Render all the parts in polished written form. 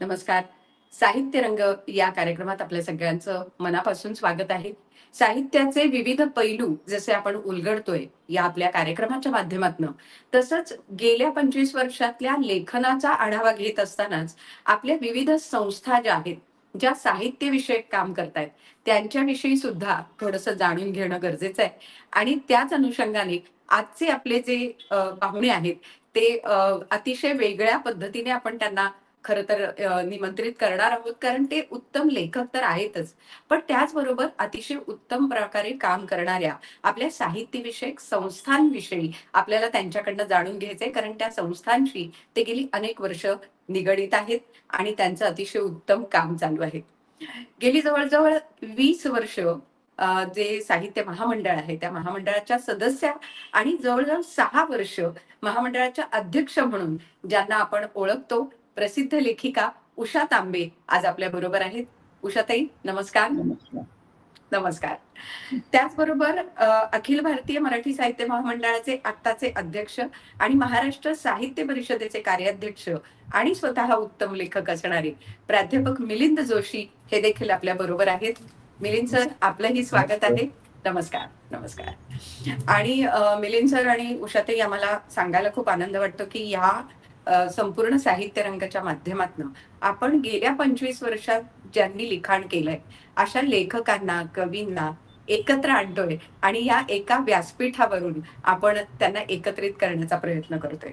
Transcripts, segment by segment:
नमस्कार. साहित्य रंग या कार्यक्रमात आपल्या सगळ्यांचं मनापासून स्वागत आहे. साहित्याचे विविध पैलू जसे आपण उलगडतोय या आपल्या कार्यक्रमाच्या माध्यमातनं, तसंच गेल्या 25 वर्षातल्या लेखनाचा आढावा घेत असतानाच आपल्या विविध संस्था ज्या आहेत, ज्या साहित्यविषयक काम करतायत, त्यांच्याविषयी सुद्धा थोडंसं जाणून घेणं गरजेचं आहे. आणि त्याच अनुषंगाने आजचे आपले जे पाहुणे आहेत, ते अतिशय वेगळ्या पद्धतीने आपण त्यांना खरं तर निमंत्रित करणार आहोत, कारण ते उत्तम लेखक तर आहेतच. पण त्याचबरोबर अतिशय उत्तम प्रकारे काम करणाऱ्या आपल्या साहित्यविषयक संस्थांविषयी आपल्याला त्यांच्याकडनं जाणून घ्यायचंय, कारण त्या संस्थांशी ते गेली अनेक वर्ष निगडीत आहेत आणि त्यांचं अतिशय उत्तम काम चालू आहे. गेली जवळ-जवळ 20 वर्ष जे साहित्य महामंडळ आहे, त्या महामंडळाच्या सदस्या आणि जवळ-जवळ 6 वर्ष महामंडळाच्या अध्यक्ष म्हणून ज्यांना आपण ओळखतो, प्रसिद्ध लेखिका उषा तांबे आज आपल्या बरोबर आहेत. उषाताई, नमस्कार. नमस्कार. नमस्कार. त्याचबरोबर अखिल भारतीय मराठी साहित्य महामंडळाचे आत्ताचे अध्यक्ष आणि महाराष्ट्र साहित्य परिषदेचे कार्याध्यक्ष आणि स्वतः उत्तम लेखक असणारे प्राध्यापक मिलिंद जोशी हे देखील आपल्या बरोबर आहेत. मिलिंद सर, आपलंही स्वागत आहे. नमस्कार. नमस्कार. आणि मिलिंद सर आणि उषाताई, आम्हाला सांगायला खूप आनंद वाटतो की या संपूर्ण साहित्य रंगाच्या माध्यमातून आपण गेल्या 25 वर्षात ज्यांनी लिखाण केलंय अशा लेखकांना, कवींना एकत्र आणतोय आणि या एका व्यासपीठावरून आपण त्यांना एकत्रित करण्याचा प्रयत्न करतोय.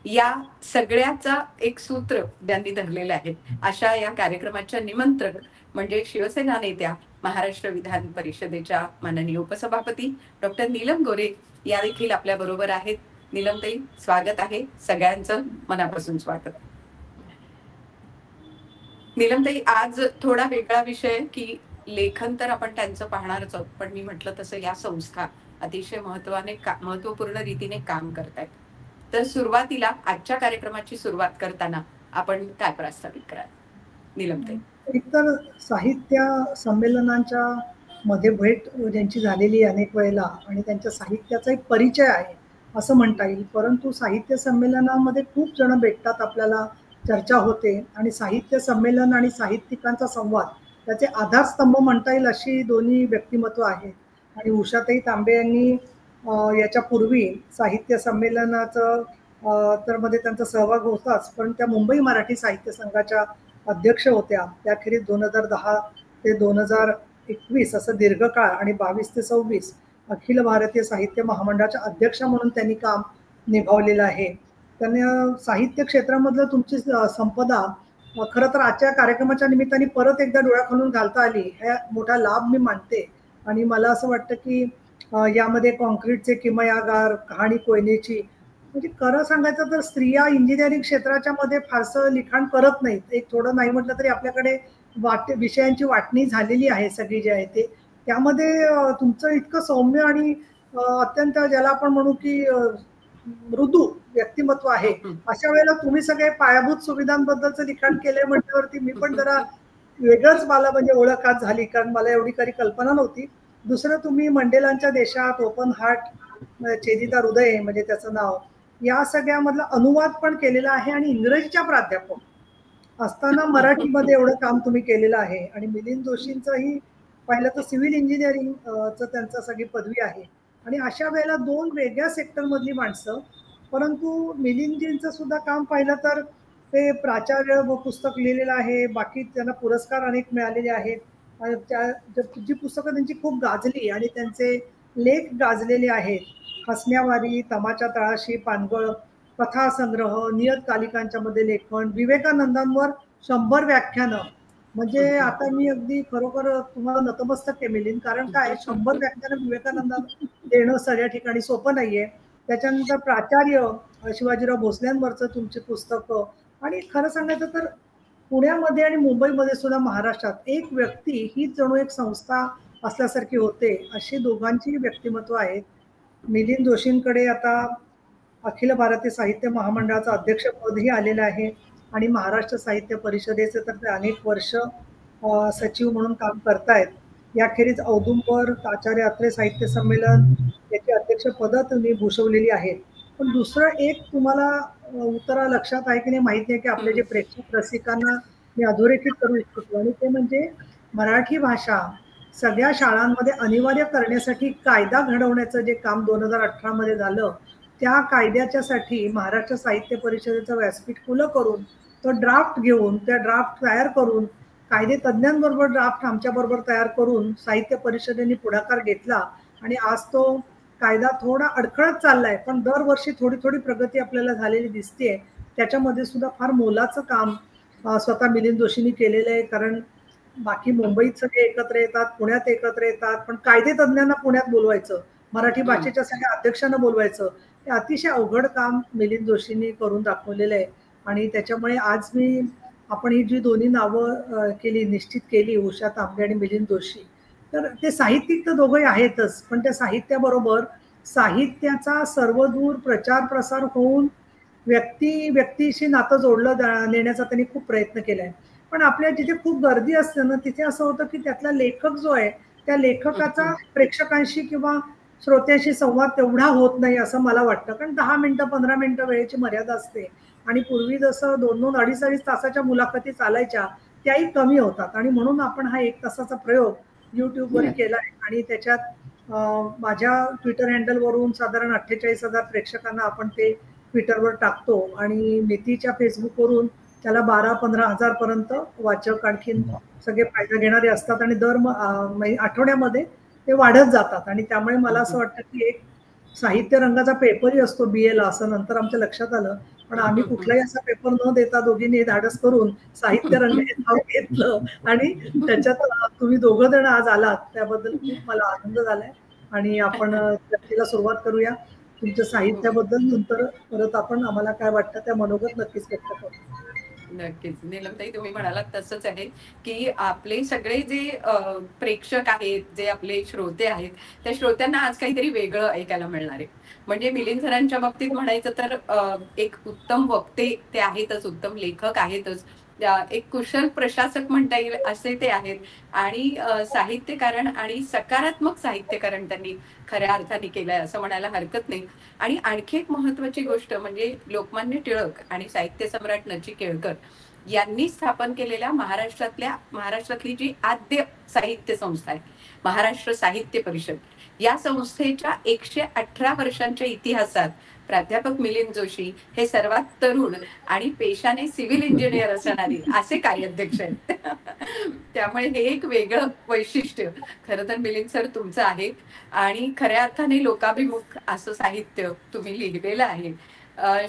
या सगळ्याचा एक सूत्र ज्यांनी धरलेलं आहे अशा या कार्यक्रमाच्या निमंत्रक म्हणजे शिवसेना नेत्या, महाराष्ट्र विधान परिषदेच्या माननीय उपसभापती डॉक्टर नीलम गोरे या देखील आपल्या बरोबर आहेत. नीलमताई, स्वागत आहे. सगळ्यांचं मनापासून स्वागत. नीलमताई, आज थोडा वेगळा विषय की लेखन तर आपण त्यांचं पाहणारच आहोत, पण मी म्हटलं तसं या संस्था अतिशय महत्वपूर्ण रीतीने काम करतायत. तर सुरुवातीला आजच्या कार्यक्रमाची सुरुवात करताना आपण काय प्रस्तावित कराल नीलमताई? एकतर साहित्य संमेलनांच्या मध्ये भेट ज्यांची झालेली अनेक वेळेला आणि त्यांच्या साहित्याचा एक परिचय आहे असं म्हणता येईल. परंतु साहित्य संमेलनामध्ये खूप जण भेटतात, आपल्याला चर्चा होते आणि साहित्य संमेलन आणि साहित्यिकांचा संवाद त्याचे आधारस्तंभ म्हणता येईल अशी दोन्ही व्यक्तिमत्व आहेत. आणि उषाताई तांबे यांनी याच्यापूर्वी साहित्य संमेलनाचं तर मध्ये त्यांचा सहभाग होताच, पण त्या मुंबई मराठी साहित्य संघाच्या अध्यक्ष होत्या. त्याखेरीज 2010 ते 2021 असं दीर्घकाळ आणि 22 ते 26 अखिल भारतीय साहित्य महामंडळाच्या अध्यक्ष म्हणून त्यांनी काम निभावलेलं आहे. त्यांनी साहित्य क्षेत्रामधलं तुमची संपदा खरं तर आजच्या कार्यक्रमाच्या निमित्ताने परत एकदा डोळ्याखालून घालता आली, हा मोठा लाभ मी मानते. आणि मला असं वाटतं की यामध्ये कॉन्क्रीटचे किमयागार, कहाणी कोयनेची, म्हणजे खरं सांगायचं तर स्त्रिया इंजिनिअरिंग क्षेत्राच्या मध्ये फारसं लिखाण करत नाहीत. एक थोडं नाही म्हटलं तरी आपल्याकडे विषयांची वाटणी झालेली आहे सगळी जी आहे ते. त्यामध्ये तुमचं इतकं सौम्य आणि अत्यंत ज्याला आपण म्हणू की मृदू व्यक्तिमत्व आहे. अशा वेळेला तुम्ही सगळे पायाभूत सुविधांबद्दलचं लिखाण केलंय म्हटल्यावरती मी पण जरा वेगळंच मला म्हणजे ओळख आज झाली, कारण मला एवढी काही कल्पना नव्हती. दुसरं, तुम्ही मंडेलांच्या देशात, ओपन हार्ट, चेदिता हृदय म्हणजे त्याचं नाव, या सगळ्यामधला अनुवाद पण केलेला आहे आणि इंग्रजीच्या प्राध्यापक असताना मराठीमध्ये एवढं काम तुम्ही केलेलं आहे. आणि मिलिंद जोशींचंही पाहिलं तर सिव्हिल इंजिनिअरिंग त्यांचं सगळी पदवी आहे. आणि अशा वेळेला दोन वेगळ्या सेक्टरमधली माणसं, परंतु मिलिंदजींचं सुद्धा काम पाहिलं तर ते प्राचार्य पुस्तक लिहिलेलं आहे, बाकी त्यांना पुरस्कार अनेक मिळालेले आहेत. जी पुस्तकं त्यांची खूप गाजली आणि त्यांचे लेख गाजलेले आहेत. हसण्यावारी, तमाच्या तळाशी, पानगळ, कथासंग्रह, नियतकालिकांच्या मध्ये लेखन, विवेकानंदांवर 100 व्याख्यानं. म्हणजे आता मी अगदी खरोखर तुम्हाला नतमस्तक आहे मिलिंद, कारण काय 100 व्याख्यानं विवेकानंदांना देणं सगळ्या ठिकाणी सोपं नाहीये. त्याच्यानंतर प्राचार्य शिवाजीराव भोसल्यांवरचं तुमची पुस्तकं. आणि खरं सांगायचं तर पुण्यामध्ये आणि मुंबईमध्ये सुद्धा महाराष्ट्रात एक व्यक्ती हीच जणू एक संस्था असल्यासारखी होते, अशी दोघांची व्यक्तिमत्व आहेत. मिलिंद जोशींकडे आता अखिल भारतीय साहित्य महामंडळाचं अध्यक्षपदही आलेलं आहे आणि महाराष्ट्र साहित्य परिषदेचे तर ते अनेक वर्ष सचिव म्हणून काम करतायत. याखेरीज औदुंबर, आचार्य अत्रे साहित्य संमेलन याची अध्यक्षपद तुम्ही भूषवलेली आहेत. पण दुसरं एक तुम्हाला उत्तरा लक्षात आहे की नाही माहित नाही, की आपले जे प्रेक्षक रसिकांना मी अधोरेखित करू इच्छितो आणि ते म्हणजे मराठी भाषा सगळ्या शाळांमध्ये अनिवार्य करण्यासाठी कायदा घडवण्याचं जे काम 2018 मध्ये झालं, त्या कायद्याच्यासाठी महाराष्ट्र साहित्य परिषदेचं व्यासपीठ खुलं करून तो ड्राफ्ट घेऊन त्या ड्राफ्ट तयार करून कायदे तज्ज्ञांबरोबर ड्राफ्ट आमच्याबरोबर तयार करून साहित्य परिषदेने पुढाकार घेतला आणि आज तो कायदा थोडा अडखळत चाललाय, पण दरवर्षी थोडी थोडी प्रगती आपल्याला झालेली दिसतेय. त्याच्यामध्ये सुद्धा फार मोलाचं काम स्वतः मिलिंद जोशींनी केलेलं आहे. कारण बाकी मुंबईत सगळे एकत्र येतात, पुण्यात एकत्र येतात, पण कायदे तज्ज्ञांना पुण्यात बोलवायचं, मराठी भाषेच्या सगळ्या अध्यक्षांना बोलवायचं, ते अतिशय अवघड काम मिलिंद जोशींनी करून दाखवलेलं आहे. आणि त्याच्यामुळे आज आपण ही जी दोन्ही नावं केली, निश्चित केली, उषा तांबे आणि मिलिंद जोशी, तर ते साहित्यिक तर दोघंही आहेतच, पण त्या साहित्याबरोबर साहित्याचा सर्वदूर प्रचार प्रसार होऊन व्यक्तीशी नातं जोडलं नेण्याचा त्यांनी खूप प्रयत्न केलाय. पण आपल्या जिथे खूप गर्दी असते ना, तिथे असं होतं की त्यातला लेखक जो आहे, त्या लेखकाचा प्रेक्षकांशी किंवा श्रोत्याशी संवाद तेवढा होत नाही असं मला वाटतं. कारण 10 मिनिटं 15 मिनिटं वेळेची मर्यादा असते आणि पूर्वी जसं 2-2 अडीच तासाच्या मुलाखती चालायच्या, त्याही कमी होतात. आणि म्हणून आपण हा 1 तासाचा प्रयोग युट्यूबवर केला आहे आणि त्याच्यात माझ्या ट्विटर हँडलवरून साधारण 48,000 प्रेक्षकांना आपण ते ट्विटरवर टाकतो आणि मितीच्या फेसबुकवरून त्याला 12-15 हजार पर्यंत वाचक आणखीन सगळे फायदा घेणारे असतात आणि दर आठवड्यामध्ये ते वाढत जातात. आणि त्यामुळे मला असं वाटतं की एक साहित्य रंगाचा पेपरही असतो BA ला, असं नंतर आमच्या लक्षात आलं. पण आम्ही कुठलाही असा पेपर न देता दोघींनी धाडस करून साहित्य रंग हे नाव घेतलं आणि त्याच्यात तुम्ही दोघं जण आज आलात, त्याबद्दल खूप मला आनंद झालाय. आणि आपण चर्चेला सुरुवात करूया. तुमच्या साहित्याबद्दल नंतर परत आपण आम्हाला काय वाटतं त्या मनोगत नक्कीच व्यक्त करू. नक्कीच. नीलमताई, तुम्ही म्हणालात तसंच आहे, की आपले सगळे जे प्रेक्षक आहेत, जे आपले श्रोते आहेत, त्या श्रोत्यांना आज काहीतरी वेगळं ऐकायला मिळणार आहे. म्हणजे मिलिंद सरांच्या बाबतीत म्हणायचं तर एक उत्तम वक्ते ते आहेतच, उत्तम लेखक आहेतच. एक कुशल प्रशासक म्हणता येईल असे ते आहेत आणि साहित्यकारण आणि सकारात्मक साहित्यकारण त्यांनी खऱ्या अर्थाने केलंय असं म्हणायला हरकत नाही. आणि आणखी एक महत्वाची गोष्ट म्हणजे लोकमान्य टिळक आणि साहित्य सम्राट नची केळकर यांनी स्थापन केलेल्या महाराष्ट्रातली जी आद्य साहित्य संस्था आहे, महाराष्ट्र साहित्य परिषद, या संस्थेच्या 118 वर्षांच्या इतिहासात प्राध्यापक मिलिंद जोशी हे सर्वात तरुण आणि पेशाने सिव्हिल इंजिनियर असणारे असे कार्याध्यक्ष आहेत. त्यामुळे हे एक वेगळं वैशिष्ट्य खरं तर मिलिंद सर तुमचं आहे आणि खऱ्या अर्थाने लोकाभिमुख असं साहित्य तुम्ही लिहिलेलं आहे.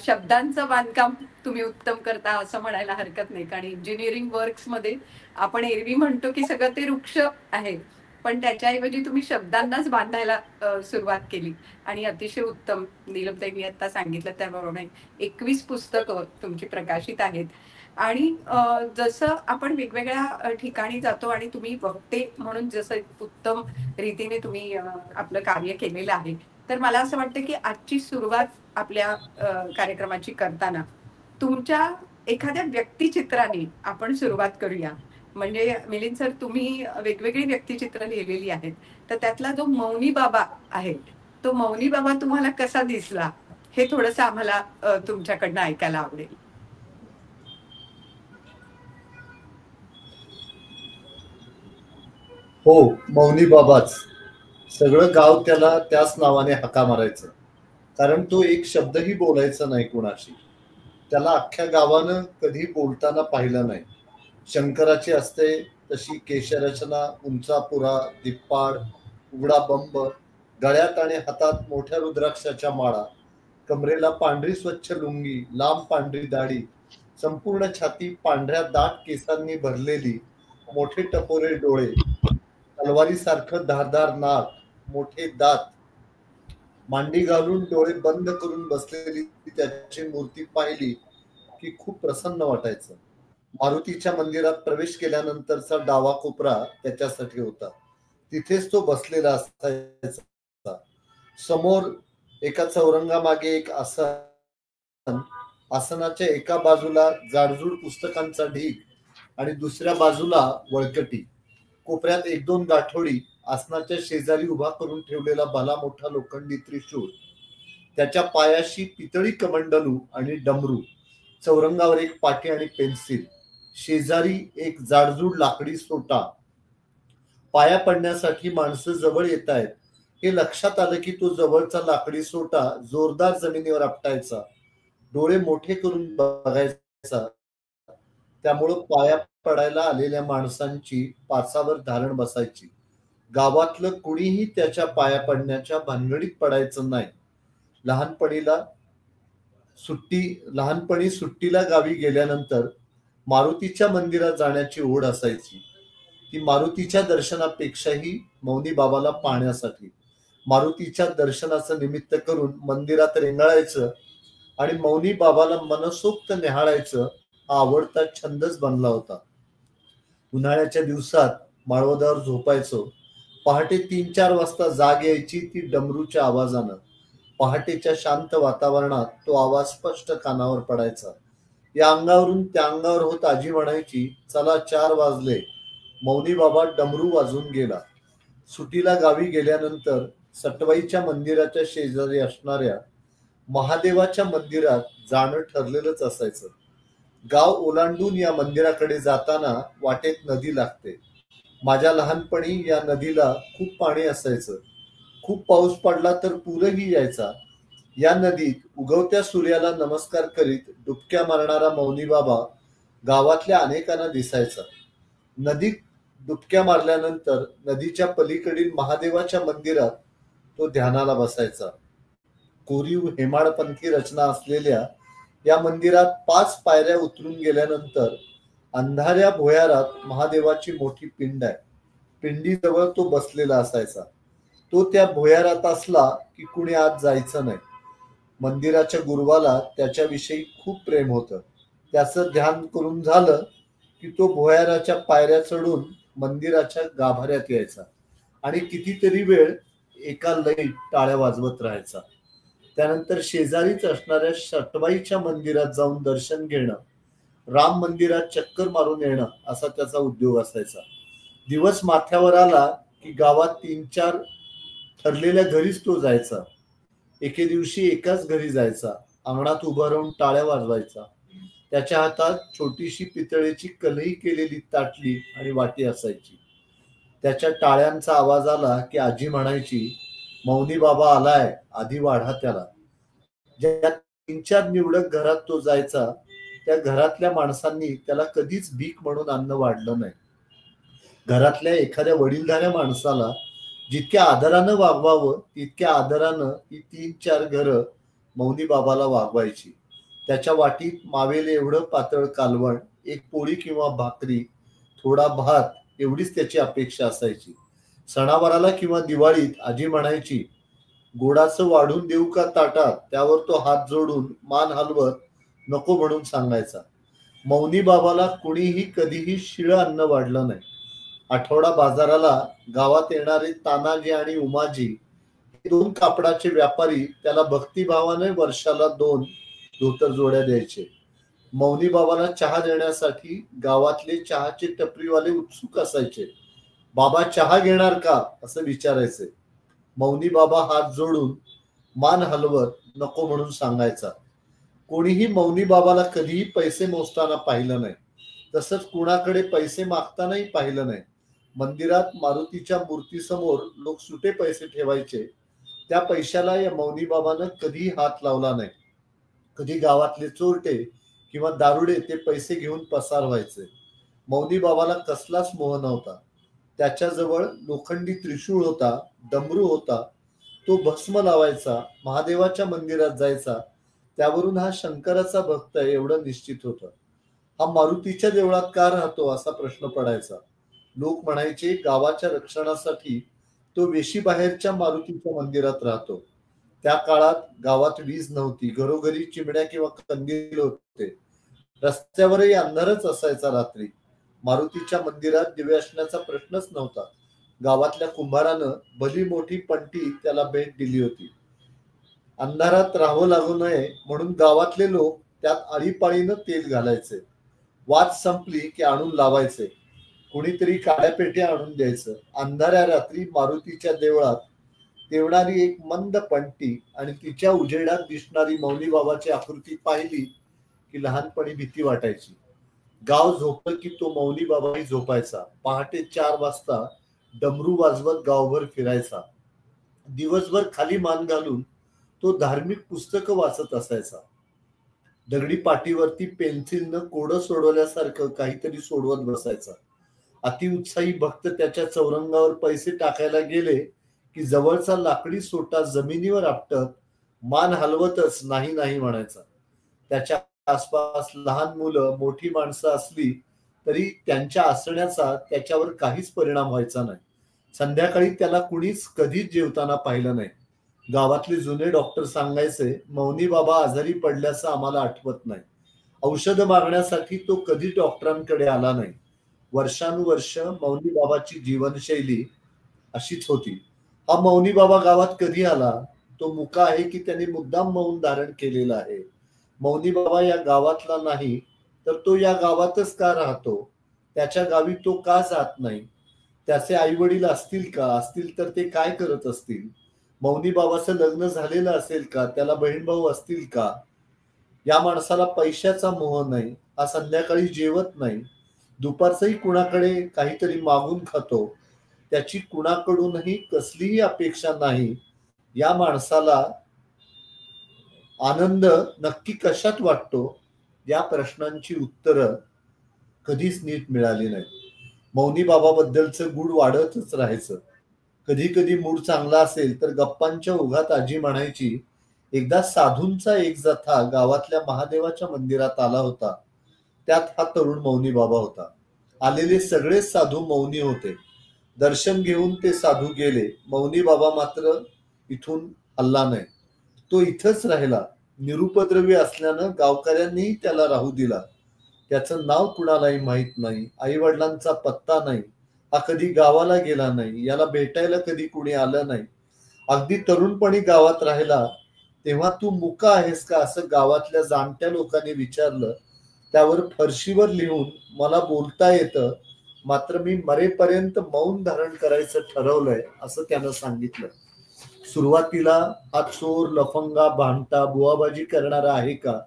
शब्दांचं बांधकाम तुम्ही उत्तम करता असं म्हणायला हरकत नाही, कारण इंजिनिअरिंग वर्क्स मध्ये आपण एरवी म्हणतो की सगळं ते वृक्ष आहे, पण त्याच्याऐवजी तुम्ही शब्दांनाच बांधायला सुरुवात केली आणि अतिशय उत्तम. नीलमताईंनी आता सांगितलं त्याप्रमाणे 21 पुस्तकं तुमची प्रकाशित आहेत. आणि जसं आपण वेगवेगळ्या ठिकाणी जातो आणि तुम्ही वक्ते म्हणून जसं उत्तम रीतीने तुम्ही आपलं कार्य केलेलं आहे, तर मला असं वाटतं की आजची सुरुवात आपल्या कार्यक्रमाची करताना तुमच्या एखाद्या व्यक्तिचित्राने आपण सुरुवात करूया. म्हणजे मिलिंद सर, तुम्ही वेगवेगळी व्यक्तिचित्र लिहिलेली आहेत, तर त्यातला जो मौनी बाबा आहे, तो मौनी बाबा तुम्हाला कसा दिसला हे थोडंसं आम्हाला तुमच्याकडनं ऐकायला आवडेल. हो, मौनी बाबाच. सगळं गाव त्याला त्याच नावाने हाका मारायचं, कारण तो एक शब्दही बोलायचा नाही कोणाशी. त्याला अख्ख्या गावानं कधी बोलताना पाहिलं नाही. शंकराची असते तशी केशरचना, उंचापुरा, दिप्पाड, उघडा बंब, गळ्यात आणि हातात मोठ्या रुद्राक्षाच्या माळा, कमरेला पांढरी स्वच्छ लुंगी, लांब पांढरी दाढी, संपूर्ण छाती पांढऱ्या दाट केसांनी भरलेली, मोठे टपोरे डोळे, तलवारीसारखं धारदार नाक, मोठे दात, मांडी घालून डोळे बंद करून बसलेली त्याची मूर्ती पाहिली की खूप प्रसन्न वाटायचं. मारुतीच्या मंदिरात प्रवेश केल्यानंतरचा डावा कोपरा त्याच्यासाठी होता. तिथेच तो बसलेला असायचा. समोर एका चौरंगामागे एक आसन, आसनाच्या एका बाजूला जाडजूड पुस्तकांचा ढीग आणि दुसऱ्या बाजूला वळकटी. कोपऱ्यात 1-2 गाठोडी, आसनाच्या शेजारी उभा करून ठेवलेला भला मोठा लोखंडी त्रिशूळ, त्याच्या पायाशी पितळी कमंडलू आणि डमरू, चौरंगावर एक पाटी आणि पेन्सिल. शेजारी एक जाडजूड लाकडी सोटा, पाया पडण्यासाठी माणसं जवळ येत आहेत हे लक्षात आलं की तो जवळचा लाकडी सोटा जोरदार जमिनीवर आपटायचा, डोळे मोठे करून बघायचा. त्यामुळं पाया पडायला आलेल्या माणसांची पाचावर धारण बसायची. गावातलं कुणीही त्याच्या पाया पडण्याच्या भानगडीत पडायचं नाही. लहानपणीला लहानपणी सुट्टीला गावी गेल्यानंतर मारुतीच्या मंदिरात जाण्याची ओढ असायची. ती मारुतीच्या दर्शनापेक्षाही मौनी बाबाला पाहण्यासाठी. मारुतीच्या दर्शनाचं निमित्त करून मंदिरात रेंगाळायचं आणि मौनी बाबाला मनसोक्त निहाळायचं हा आवडता छंदच बनला होता. उन्हाळ्याच्या दिवसात माळवदावर झोपायचो. पहाटे 3-4 वाजता जाग यायची ती डमरूच्या आवाजानं. पहाटेच्या शांत वातावरणात तो आवाज स्पष्ट कानावर पडायचा. या अंगावरून त्या अंगावर होत आजी म्हणायची, चला 4 वाजले. मौनी बाबा डमरू वाजून गेला. सुटीला गावी गेल्यानंतर सटवाईच्या मंदिराच्या शेजारी असणाऱ्या महादेवाच्या मंदिरात जाणं ठरलेलंच असायचं. गाव ओलांडून या मंदिराकडे जाताना वाटेत नदी लागते. माझ्या लहानपणी या नदीला खूप पाणी असायचं. खूप पाऊस पडला तर पूरही यायचा. या नदीत उगवत्या सूर्याला नमस्कार करीत डुबक्या मारणारा मौनी बाबा गावातल्या अनेकांना दिसायचा. नदीत डुबक्या मारल्यानंतर नदीच्या पलीकडील महादेवाच्या मंदिरात तो ध्यानाला बसायचा. कोरीव हेमाडपंथी रचना असलेल्या या मंदिरात 5 पायऱ्या उतरून गेल्यानंतर अंधाऱ्या भुयारात महादेवाची मोठी पिंड आहे. पिंडीजवळ तो बसलेला असायचा. तो त्या भुयारात असला की कुणी आत जायचं नाही. मंदिराच्या गुरुवाला त्याच्याविषयी खूप प्रेम होतं. त्याचं ध्यान करून झालं की तो भुयाराच्या पायऱ्या चढून मंदिराच्या गाभाऱ्यात यायचा आणि कितीतरी वेळ एका लयीत टाळ्या वाजवत राहायचा. त्यानंतर शेजारीच असणाऱ्या सटवाईच्या मंदिरात जाऊन दर्शन घेणं, राम मंदिरात चक्कर मारून येणं असा त्याचा उद्योग असायचा. दिवस माथ्यावर आला की गावात 3-4 ठरलेल्या घरीच तो जायचा. एके दिवशी एकाच घरी जायचा. अंगणात उभा राहून टाळ्या वाजवायचा. त्याच्या हातात छोटीशी पितळेची कलई केलेली ताटली आणि वाटी असायची. त्याच्या टाळ्यांचा आवाज आला की आजी म्हणायची, मौनी बाबा आलाय, आधी वाढा त्याला. ज्या 3-4 निवडक घरात तो जायचा त्या घरातल्या माणसांनी त्याला कधीच भीक म्हणून अन्न वाढलं नाही. घरातल्या एखाद्या वडीलधाऱ्या माणसाला जितक्या आदरानं वागवावं तितक्या आदरानं ही 3-4 घरं मौनी बाबाला वागवायची. त्याच्या वाटीत मावेल एवढं पातळ कालवण, एक पोळी किंवा भाकरी, थोडा भात एवढीच त्याची अपेक्षा असायची. सणावाराला किंवा दिवाळीत आजी म्हणायची, गोडाचं वाढून देऊ का ताटात? त्यावर तो हात जोडून मान हलवत नको म्हणून सांगायचा. मौनी बाबाला कुणीही कधीही शिळं अन्न वाढलं नाही. आठवडा बाजाराला गावात येणारे तानाजी आणि उमाजी हे 2 कापडाचे व्यापारी त्याला भक्तिभावाने वर्षाला 2 धोतर जोड्या द्यायचे. मौनी बाबाला चहा देण्यासाठी गावातले चहाचे टपरीवाले उत्सुक असायचे. बाबा चहा घेणार का असं विचारायचे. मौनी बाबा हात जोडून मान हलवत नको म्हणून सांगायचा. कोणीही मौनी बाबाला कधीही पैसे मोजताना पाहिलं नाही. तसंच कुणाकडे पैसे मागतानाही पाहिलं नाही. मंदिरात मारुतीच्या मूर्तीसमोर लोक सुटे पैसे ठेवायचे. त्या पैशाला या मौनी बाबानं कधीही हात लावला नाही. कधी गावातले चोरटे किंवा दारुडे ते पैसे घेऊन पसार व्हायचे. मौनी बाबाला कसलाच मोह नव्हता. त्याच्याजवळ लोखंडी त्रिशूळ होता, डमरू होता. तो भस्म लावायचा, महादेवाच्या मंदिरात जायचा. त्यावरून हा शंकराचा भक्त आहे एवढं निश्चित होतं. हा मारुतीच्या देवळात का राहतो असा प्रश्न पडायचा. लोक म्हणायचे गावाच्या रक्षणासाठी तो वेशीबाहेरच्या मारुतीच्या मंदिरात राहतो. त्या काळात गावात वीज नव्हती. घरोघरी चिमण्या किंवा कंदील होते. रस्त्यावरही अंधारच असायचा रात्री. मारुतीच्या मंदिरात दिवे असण्याचा प्रश्नच नव्हता. गावातल्या कुंभारानं भली मोठी पंटी त्याला भेट दिली होती. अंधारात राहावं लागू नये म्हणून गावातले लोक त्यात आळीपाळीनं तेल घालायचे. वात संपली की आणून लावायचे. कुणीतरी काळ्या पेट्या आणून द्यायचं. अंधाऱ्या रात्री मारुतीच्या देवळात तेवणारी एक मंद पंटी आणि तिच्या उजेडात दिसणारी मौनी बाबाची आकृती पाहिली की लहानपणी भीती वाटायची. गाव झोपलं की तो मौनी बाबाही झोपायचा. पहाटे 4 वाजता डमरू वाजवत गावभर फिरायचा. दिवसभर खाली मान घालून तो धार्मिक पुस्तकं वाचत असायचा. दगडी पाटीवरती पेन्सिलनं कोडं सोडवल्यासारखं काहीतरी सोडवत बसायचा. अतिउत्साही भक्त त्याच्या चौरंगावर पैसे टाकायला गेले की जवळचा लाकडी सोटा जमिनीवर आपटत मान हलवतच नाही नाही म्हणायचा. त्याच्या आसपास लहान मुलं मोठी माणसं असली तरी त्यांच्या असण्याचा त्याच्यावर काहीच परिणाम व्हायचा नाही. संध्याकाळी त्याला कुणीच कधीच जेवताना पाहिलं नाही. गावातले जुने डॉक्टर सांगायचे, मौनी बाबा आजारी पडल्याचं आम्हाला आठवत नाही. औषध मागण्यासाठी तो कधी डॉक्टरांकडे आला नाही. वर्षानुवर्ष मौनी बाबाची जीवनशैली अशीच होती. हा मौनी बाबा गावात कधी आला? तो मुका आहे की त्याने मुद्दाम मौन धारण केलेला आहे? मौनी बाबा या गावातला नाही तर तो या गावातच का राहतो? त्याच्या गावी तो का जात नाही? त्याचे आई वडील असतील का? असतील तर ते काय करत असतील? मौनी बाबाचं लग्न झालेलं असेल का? त्याला बहीण भाऊ असतील का? या माणसाला पैशाचा मोह नाही. हा संध्याकाळी जेवत नाही. दुपारचंही कुणाकडे काहीतरी मागून खातो. त्याची कुणाकडूनही कसलीही अपेक्षा नाही. या माणसाला आनंद नक्की कशात वाटतो? या प्रश्नांची उत्तरं कधीच नीट मिळाली नाही. मौनी बाबाबद्दलचं गुढ वाढतच राहायचं. कधी कधी मूड चांगला असेल तर गप्पांच्या ओघात आजी म्हणायची, एकदा साधूंचा एक जथा गावातल्या महादेवाच्या मंदिरात आला होता. त्यात हा तरुण मौनी बाबा होता. आलेले सगळेच साधू मौनी होते. दर्शन घेऊन ते साधू गेले. मौनी बाबा मात्र इथून हलला नाही. तो इथंच राहिला. निरुपद्रवी असल्यानं गावकऱ्यांनीही त्याला राहू दिला. त्याचं नाव कुणालाही माहित नाही. आई वडिलांचा पत्ता नाही. हा कधी गावाला गेला नाही. याला भेटायला कधी कुणी आलं नाही. अगदी तरुणपणी गावात राहिला तेव्हा तू मुका आहेस का असं गावातल्या जाणत्या लोकांनी विचारलं. त्यावर फरशीवर लिहून मला बोलता येतं, मात्र मी मरेपर्यंत मौन धारण करायचं ठरवलंय असं त्यानं सांगितलं. सुरुवातीला हा चोर, लफंगा, भामटा, बुवाबाजी करणारा आहे का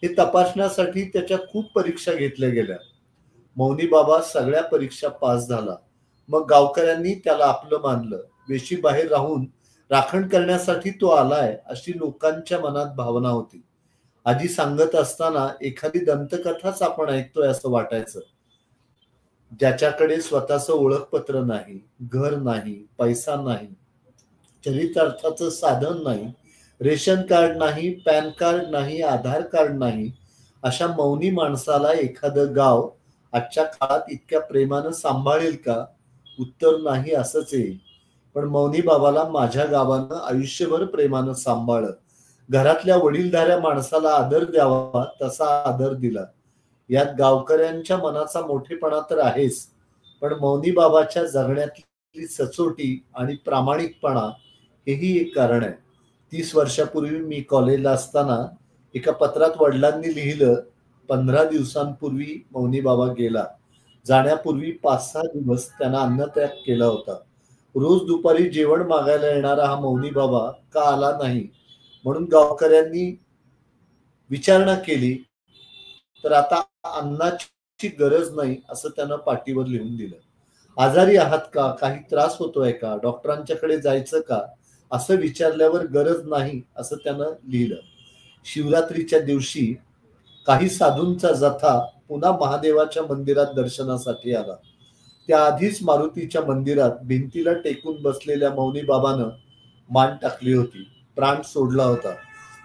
हे तपासण्यासाठी त्याच्या खूप परीक्षा घेतल्या गेल्या. मौनी बाबा सगळ्या परीक्षा पास झाला. मग गावकऱ्यांनी त्याला आपलं मानलं. वेशी बाहेर राहून राखण करण्यासाठी तो आलाय अशी लोकांच्या मनात भावना होती. आजी सांगत असताना एखादी दंतकथाच आपण ऐकतोय असं वाटायचं. ज्याच्याकडे स्वतःचं ओळखपत्र नाही, घर नाही, पैसा नाही, चरितार्थाचं साधन नाही, रेशन कार्ड नाही, पॅन कार्ड नाही, आधार कार्ड नाही, अशा मौनी माणसाला एखादं गाव आजच्या काळात इतक्या प्रेमानं सांभाळेल का? उत्तर नाही असंच येईल. पण मौनी बाबाला माझ्या गावानं आयुष्यभर प्रेमानं सांभाळलं. घरातल्या वडीलधाऱ्या माणसाला आदर द्यावा तसा आदर दिला. यात गावकऱ्यांच्या मनाचा मोठेपणा तर आहेच, पण मौनी बाबाच्या जगण्यातली सचोटी आणि प्रामाणिकपणा हेही एक कारण आहे. 30 वर्षापूर्वी मी कॉलेजला असताना एका पत्रात वडिलांनी लिहिलं, 15 दिवसांपूर्वी मौनी बाबा गेला. जाण्यापूर्वी 5-6 दिवस त्यानं अन्नत्याग केला होता. रोज दुपारी जेवण मागायला येणारा हा मौनी बाबा का आला नाही म्हणून गावकऱ्यांनी विचारणा केली तर आता अन्नाची गरज नाही असं त्यानं पाटीवर लिहून दिलं. आजारी आहात का? काही त्रास होतोय का? डॉक्टरांच्याकडे जायचं का? असं विचारल्यावर गरज नाही असं त्यानं लिहिलं. शिवरात्रीच्या दिवशी काही साधूंचा जथा पुन्हा महादेवाच्या मंदिरात दर्शनासाठी आला. त्याआधीच मारुतीच्या मंदिरात भिंतीला टेकून बसलेल्या मौनी बाबानं मान टाकली होती. प्राण सोडला होता.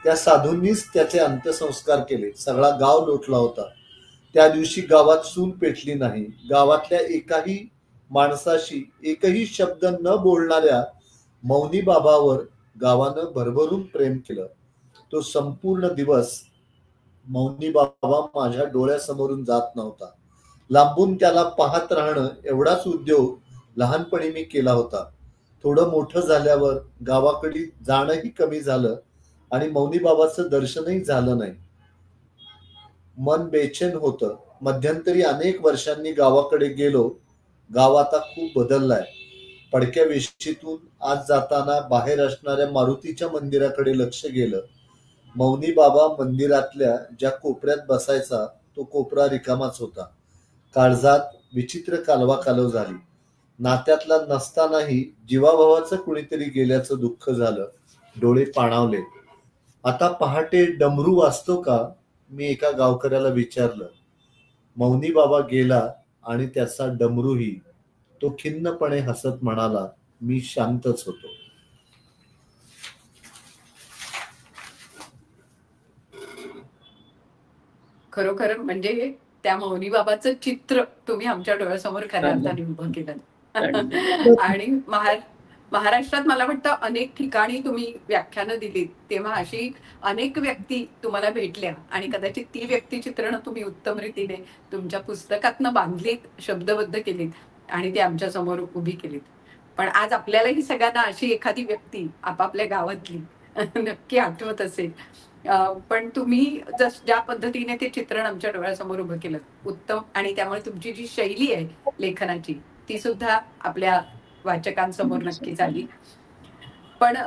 त्या साधूंनीच त्याचे अंत्यसंस्कार केले. सगळा गाव लोटला होता. त्या दिवशी गावात चूल पेटली नाही. गावातल्या एकाही माणसाशी एकही शब्द न बोलणाऱ्या मौनी बाबावर गावानं भरभरून प्रेम केलं. तो संपूर्ण दिवस मौनी बाबा माझ्या डोळ्यासमोरून जात नव्हता. लांबून त्याला पाहत राहणं एवढाच उद्योग लहानपणी मी केला होता. थोडं मोठं झाल्यावर गावाकडे जाणंही कमी झालं आणि मौनी बाबाचं दर्शनही झालं नाही. मन बेचैन होतं. मध्यंतरी अनेक वर्षांनी गावाकडे गेलो. गाव आता खूप बदललाय. पडक्या वेशीतून आज जाताना बाहेर असणाऱ्या मारुतीच्या मंदिराकडे लक्ष गेलं. मौनी बाबा मंदिरातल्या ज्या कोपऱ्यात बसायचा तो कोपरा रिकामाच होता. काळजात विचित्र कालवा कालव झाली. नात्यातला नसतानाही जीवाभावाचं कुणीतरी गेल्याचं दुःख झालं. डोळे पाणावले. आता पहाटे डमरू वाजतो का? मी एका गावकऱ्याला विचारलं. मौनी बाबा गेला आणि त्याचा डमरूही. तो खिन्नपणे हसत म्हणाला, मी शांतच होतो. खरोखर म्हणजे त्या मौनी बाबाचं चित्र तुम्ही आमच्या डोळ्यासमोर खऱ्या अर्थाने उभं केलं. आणि महाराष्ट्रात मला वाटतं अनेक ठिकाणी तुम्ही व्याख्यानं दिलीत, तेव्हा अशी अनेक व्यक्ती तुम्हाला भेटल्या आणि कदाचित ती व्यक्तिचित्रणं तुम्ही उत्तम रीतीने तुमच्या पुस्तकातनं बांधलीत, शब्दबद्ध केलीत आणि ती आमच्या समोर उभी केलीत. पण आज आपल्यालाही सगळ्यांना अशी एखादी व्यक्ती आपापल्या गावातली नक्की आठवत असेल. पण तुम्ही ज्या पद्धतीने ते चित्रण आमच्या डोळ्यासमोर उभं केलं, उत्तम. आणि त्यामुळे तुमची जी शैली आहे लेखनाची ती सुद्धा आपल्या वाचकांसमोर नक्कीच आली. पण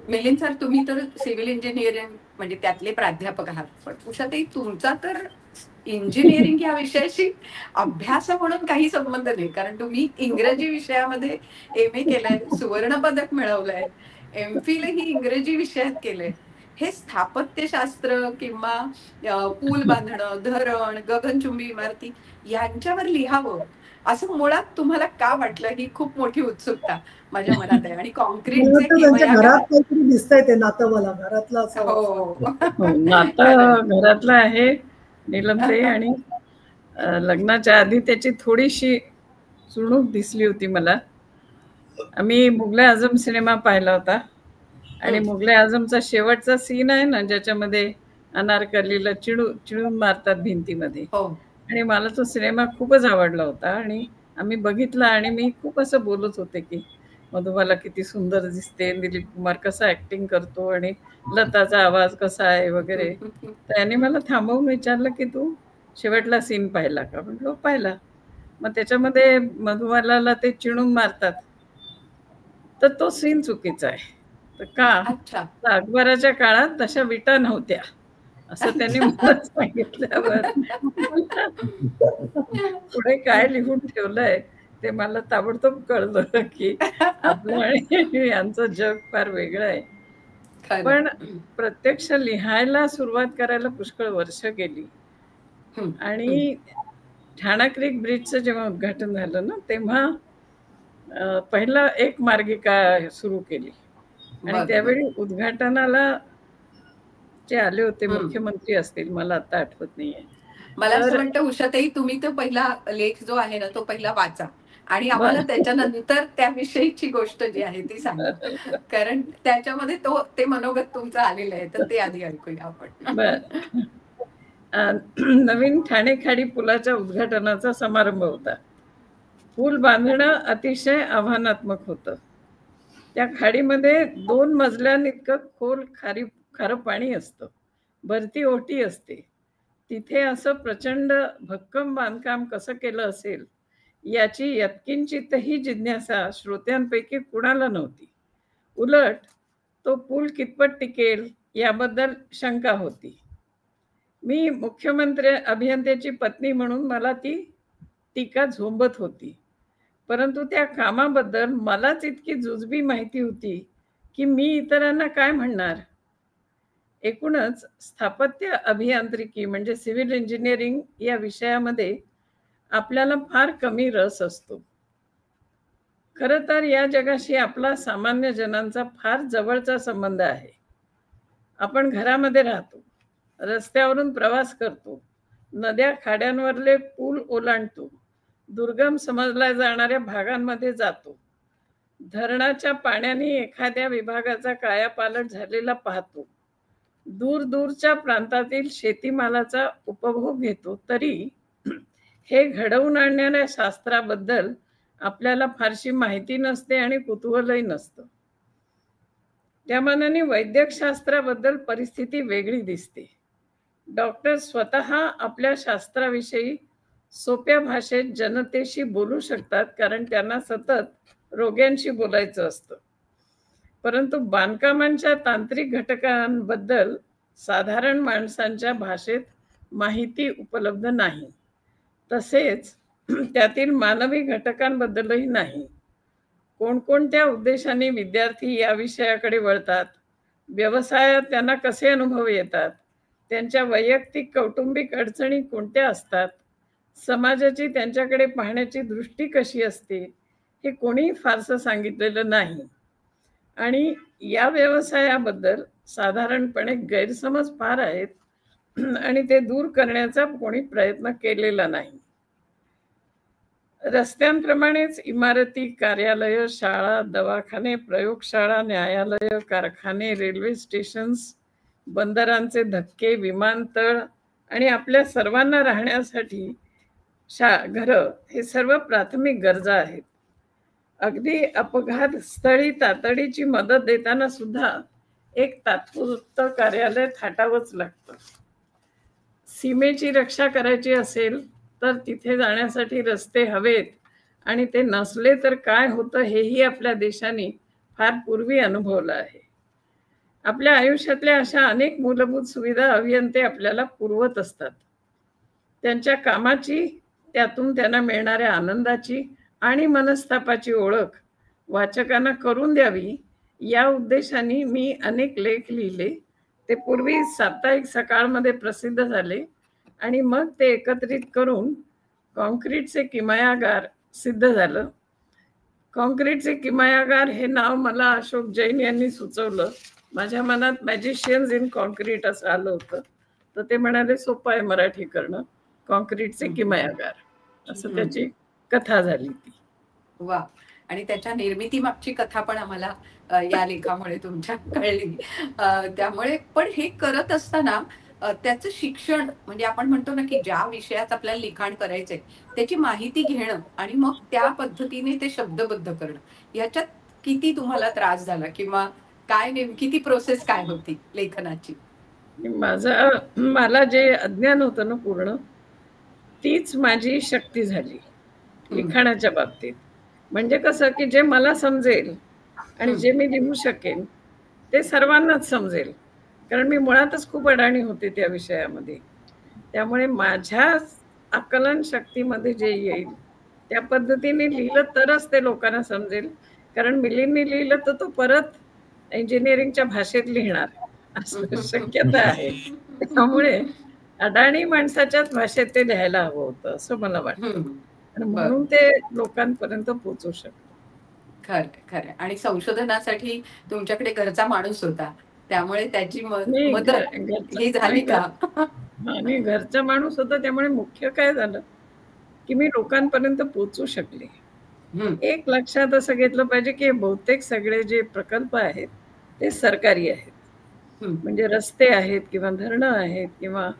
मिलिंद सर, तुम्ही तर सिव्हिल इंजिनिअरिंग म्हणजे त्यातले प्राध्यापक आहात, पण उषाताई तुमचा तर इंजिनिअरिंग या विषयाशी अभ्यास म्हणून काही संबंध नाही, कारण तुम्ही इंग्रजी विषयामध्ये MA केलाय, सुवर्ण पदक मिळवलंय, MPhil ही इंग्रजी विषयात केलंय. हे स्थापत्यशास्त्र किंवा पूल बांधणं, धरण, गगनचुंबी इमारती यांच्यावर लिहावं असं मुळात तुम्हाला का वाटलं, ही खूप मोठी उत्सुकता माझ्या मनात आहे. आणि कॉन्क्रीटचे त्यांच्या घरात काहीतरी दिसतंय ते नातं मला घरातलं असं. हो, नातं घरातलं आहे नीलमताई. आणि लग्नाच्या आधी त्याची थोडीशी चुणूक दिसली होती मला. आम्ही मुघले आझम सिनेमा पाहिला होता आणि मुघले आझमचा शेवटचा सीन आहे ना, ज्याच्यामध्ये अनारकलीला चिडून मारतात भिंतीमध्ये. आणि मला तो सिनेमा खूपच आवडला होता आणि आम्ही बघितला आणि मी खूप असं बोलत होते की मधुबाला किती सुंदर दिसते, दिलीप कुमार कसा ऍक्टिंग करतो आणि लताचा आवाज कसा आहे वगैरे. त्याने मला थांबवून विचारलं की तू शेवटला सीन पाहिला का? म्हटलं पाहिला. मग त्याच्यामध्ये मधुबालाला ते चिणून मारतात, तर तो सीन चुकीचा आहे. तर का? अकबराच्या काळात तशा विटा नव्हत्या असं त्यांनी मला सांगितल्यावर पुढे काय लिहून ठेवलंय ते मला ताबडतोब कळलं की आपलं आणि यांचं जग फार वेगळं आहे. पण प्रत्यक्ष लिहायला सुरुवात करायला पुष्कळ वर्ष गेली. आणि ठाणा क्रीक ब्रिजचं जेव्हा उद्घाटन झालं ना, तेव्हा पहिला एक मार्गिका सुरू केली आणि त्यावेळी उद्घाटनाला जे आले होते मुख्यमंत्री असतील, मला आता आठवत नाहीये. मला असं वाटतं उषाताई, तुम्ही तो पहिला लेख जो आहे ना तो पहिला वाचा आणि आम्हाला त्याच्यानंतर त्याविषयीची गोष्ट जी आहे ती सांगा, कारण त्याच्यामध्ये ते मनोगत तुमचं आलेलं आहे, तर ते आधी ऐकूया आपण. नवीन ठाणे खाडी पुलाच्या उद्घाटनाचा समारंभ होता. पूल बांधणं अतिशय आव्हानात्मक होतं. त्या खाडीमध्ये 2 मजल्यांइतकं खोल खारं पाणी असतं, भरती ओटी असते. तिथे असं प्रचंड भक्कम बांधकाम कसं केलं असेल याची यत्किंचितही जिज्ञासा श्रोत्यांपैकी कुणाला नव्हती. उलट तो पूल कितपत टिकेल याबद्दल शंका होती. मी मुख्यमंत्री अभियंत्याची पत्नी म्हणून मला ती टीका झोंबत होती, परंतु त्या कामाबद्दल मलाच इतकी जुजबी माहिती होती की मी इतरांना काय म्हणणार. एकूणच स्थापत्य अभियांत्रिकी म्हणजे सिव्हिल इंजिनिअरिंग या विषयामध्ये आपल्याला फार कमी रस असतो. खरं तर या जगाशी आपला सामान्य जनांचा फार जवळचा संबंध आहे. आपण घरामध्ये राहतो, रस्त्यावरून प्रवास करतो, नद्या खाड्यांवरले पूल ओलांडतो, दुर्गम समजल्या जाणाऱ्या भागांमध्ये जातो, धरणाच्या पाण्याने एखाद्या विभागाचा कायापालट झालेला पाहतो, दूरदूरच्या प्रांतातील शेतीमालाचा उपभोग घेतो. तरी हे घडवून आणणाऱ्या शास्त्राबद्दल आपल्याला फारशी माहिती नसते आणि कुतूहलही नसतं. त्या मानाने वैद्यकशास्त्राबद्दल परिस्थिती वेगळी दिसते. डॉक्टर स्वतः आपल्या शास्त्राविषयी सोप्या भाषेत जनतेशी बोलू शकतात, कारण त्यांना सतत रोग्यांशी बोलायचं असतं. परंतु बांधकामांच्या तांत्रिक घटकांबद्दल साधारण माणसांच्या भाषेत माहिती उपलब्ध नाही. तसेच त्यातील मानवी घटकांबद्दलही नाही. कोणकोणत्या उद्देशाने विद्यार्थी या विषयाकडे वळतात, व्यवसायात त्यांना कसे अनुभव येतात, त्यांच्या वैयक्तिक कौटुंबिक अडचणी कोणत्या असतात, समाजाची त्यांच्याकडे पाहण्याची दृष्टी कशी असते, हे कोणीही फारसं सांगितलेलं नाही. आणि या व्यवसायाबद्दल साधारणपणे गैरसमज फार आहेत आणि ते दूर करण्याचा कोणी प्रयत्न केलेला नाही. रस्त्यांप्रमाणेच इमारती, कार्यालय, शाळा, दवाखाने, प्रयोगशाळा, न्यायालय, कारखाने, रेल्वे स्टेशन्स, बंदरांचे धक्के, विमानतळ आणि आपल्या सर्वांना राहण्यासाठी घरं हे सर्व प्राथमिक गरजा आहेत. अगदी अपघात स्थळी तातडीची मदत देताना सुद्धा एक तात्पुरतं कार्यालय थाटावंच लागतं. सीमेची रक्षा करायची असेल तर तिथे जाण्यासाठी रस्ते हवेत आणि ते नसले तर काय होतं हेही आपल्या देशाने फार पूर्वी अनुभवलं आहे. आपल्या आयुष्यातल्या अशा अनेक मूलभूत सुविधा अभियंते आपल्याला पुरवत असतात. त्यांच्या कामाची, त्यातून त्यांना मिळणाऱ्या आनंदाची आणि मनस्तापाची ओळख वाचकांना करून द्यावी या उद्देशाने मी अनेक लेख लिहिले. ते पूर्वी साप्ताहिक सकाळमध्ये प्रसिद्ध झाले आणि मग ते एकत्रित करून कॉन्क्रीटचे किमयागार सिद्ध झालं. कॉन्क्रीटचे किमयागार हे नाव मला अशोक जैन यांनी सुचवलं. माझ्या मनात मॅजिशियन्स इन कॉन्क्रीट असं आलं होतं, तर ते म्हणाले सोपं आहे मराठी करणं, कॉन्क्रीटचे किमयागार असं त्याची कथा झाली ती. वा. आणि त्याच्या निर्मिती मागची कथा पण आम्हाला या लेखामुळे तुमच्या कळली. त्यामुळे पण हे करत असताना त्याचं शिक्षण, म्हणजे आपण म्हणतो ना की ज्या विषयात आपल्याला लिखाण करायचंय त्याची माहिती घेणं आणि मग त्या पद्धतीने ते शब्दबद्ध करणं, याच्यात किती तुम्हाला त्रास झाला किंवा काय नेमकी ती प्रोसेस काय होती लेखनाची? मला जे अज्ञान होतं ना पूर्ण, तीच माझी शक्ती झाली लिखाणाच्या बाबतीत. म्हणजे कसं की जे मला समजेल आणि जे मी लिहू शकेन ते सर्वांनाच समजेल, कारण मी मुळातच खूप अडाणी होते त्या विषयामध्ये. त्यामुळे माझ्या आकलन शक्तीमध्ये जे येईल त्या पद्धतीने लिहिलं तरच ते लोकांना समजेल. कारण मिलिंदने लिहिलं तर तो परत इंजिनिअरिंगच्या भाषेत लिहिणार असं शक्यता आहे. त्यामुळे अडाणी माणसाच्याच भाषेत ते लिहायला हवं होतं असं मला वाटतं, आणि म्हणून ते लोकांपर्यंत पोहोचू शकतं. खरं खरं. आणि संशोधनासाठी तुमच्याकडे घरचा माणूस होता, त्यामुळे त्याची मदत ही झाली का? आणि घरचा माणूस होता, त्यामुळे मुख्य काय झालं की मी लोकांपर्यंत पोहोचू शकले. एक लक्षात असं घेतलं पाहिजे की बहुतेक सगळे जे प्रकल्प आहेत ते सरकारी आहेत. म्हणजे रस्ते आहेत किंवा धरणं आहेत किंवा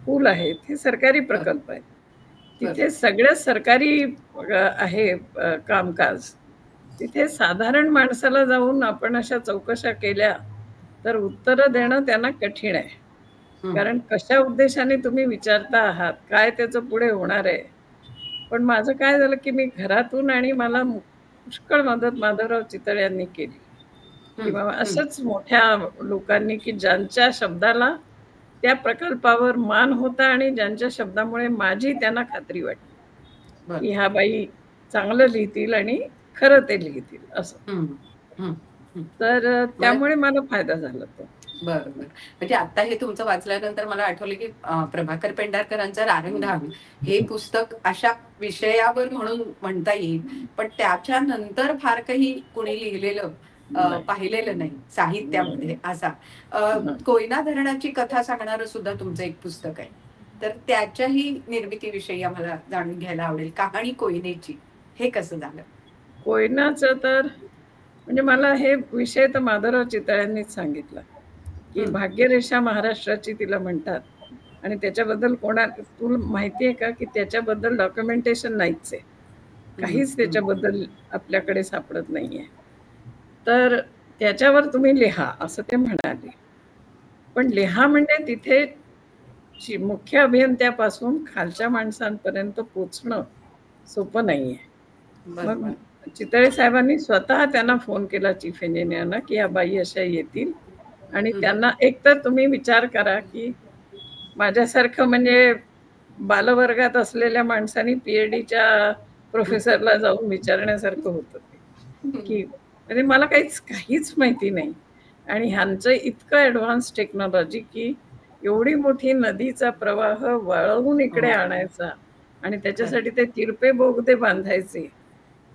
पूल आहेत, हे सरकारी प्रकल्प आहेत. तिथे सगळं सरकारी आहे कामकाज. तिथे साधारण माणसाला जाऊन आपण अशा चौकशा केल्या तर उत्तरं देणं त्यांना कठीण आहे. कारण कशा उद्देशाने तुम्ही विचारता आहात, काय त्याचं पुढे होणार आहे. पण माझं काय झालं की मी घरातून, आणि मला पुष्कळ मदत माधवराव चितळे यांनी केली किंवा असंच मोठ्या लोकांनी की ज्यांच्या शब्दाला त्या प्रकल्पावर मान होता आणि ज्यांच्या शब्दामुळे माझी त्यांना खात्री वाटली की ह्या बाई चांगलं लिहितील आणि खरं ते लिहितील असं. तर त्यामुळे मला फायदा झाला तो. बरोबर. म्हणजे आता हे तुमचं वाचल्यानंतर मला आठवलं की प्रभाकर पेंढारकरांचं रारंगधाम हे पुस्तक अशा विषयावर म्हणून म्हणता येईल, पण त्याच्यानंतर फार काही कुणी लिहिलेलं पाहिलेलं नाही साहित्यामध्ये. असा कोयना धरणाची कथा सांगणारं सुद्धा तुमचं एक पुस्तक आहे, तर त्याच्याही निर्मितीविषयी आम्हाला जाणून घ्यायला आवडेल. कहाणी कोयनेची हे कसं झालं? कोयनाचं तर म्हणजे मला हे विषय तर माधवराव चितळ्यांनीच सांगितला की भाग्यरेषा महाराष्ट्राची तिला म्हणतात, आणि त्याच्याबद्दल तुला माहिती आहे का की त्याच्याबद्दल डॉक्युमेंटेशन नाहीच आहे, काहीच त्याच्याबद्दल आपल्याकडे सापडत नाहीये. तर त्याच्यावर तुम्ही लिहा असं ते म्हणाले. पण लिहा म्हणजे तिथे मुख्य अभियंत्यापासून खालच्या माणसांपर्यंत पोचणं सोपं नाहीये. मग चितळे साहेबांनी स्वतः त्यांना फोन केला, चीफ इंजिनियरना, की या बाई अशा येतील आणि त्यांना एकतर तुम्ही विचार करा की माझ्यासारखं म्हणजे बालवर्गात असलेल्या माणसांनी PhDच्या प्रोफेसरला जाऊन विचारण्यासारखं होतं ते, की म्हणजे मला काहीच माहिती नाही. आणि ह्यांचं इतकं ॲडव्हान्स टेक्नॉलॉजी की एवढी मोठी नदीचा प्रवाह वळवून इकडे हो, आणायचा आणि खरं. त्याच्यासाठी ते तिरपे बोगदे बांधायचे.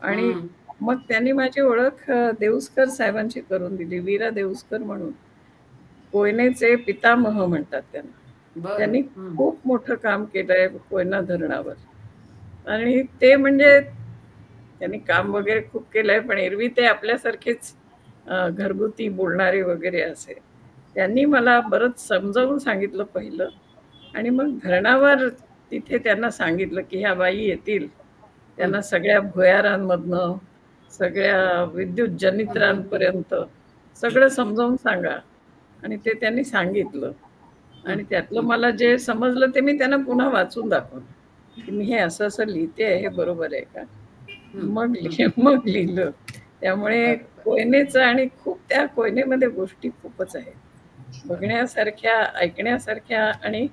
आणि हम्म. मग त्यांनी माझी ओळख देऊस्कर साहेबांची करून दिली, वीरा देऊस्कर म्हणून. कोयनेचे पितामह म्हणतात त्यांना. बरं. त्यांनी हम्म. खूप मोठं काम केलंय कोयना धरणावर. आणि ते म्हणजे त्यांनी काम वगैरे खूप केलंय, पण एरवी ते आपल्यासारखेच घरगुती बोलणारे वगैरे असे. त्यांनी मला बरंच समजावून सांगितलं पहिलं. आणि मग धरणावर तिथे त्यांना सांगितलं की ह्या बाई येतील, हम्म. त्यांना सगळ्या भुयारांमधनं सगळ्या विद्युत हम्म. जनित्रांपर्यंत सगळं समजावून सांगा. आणि ते त्यांनी सांगितलं. हम्म. आणि त्यातलं हम्म. मला जे समजलं ते मी त्यांना पुन्हा वाचून दाखवलं, की मी हे असं असं लिहिते आहे, हे बरोबर आहे का? हम्म. हम्म. मग लिहिलं. त्यामुळे बरोबर. कोयनेचं आणि खूप त्या कोयनेमध्ये गोष्टी खूपच आहेत. बघण्यासारख्या, ऐकण्यासारख्या आणि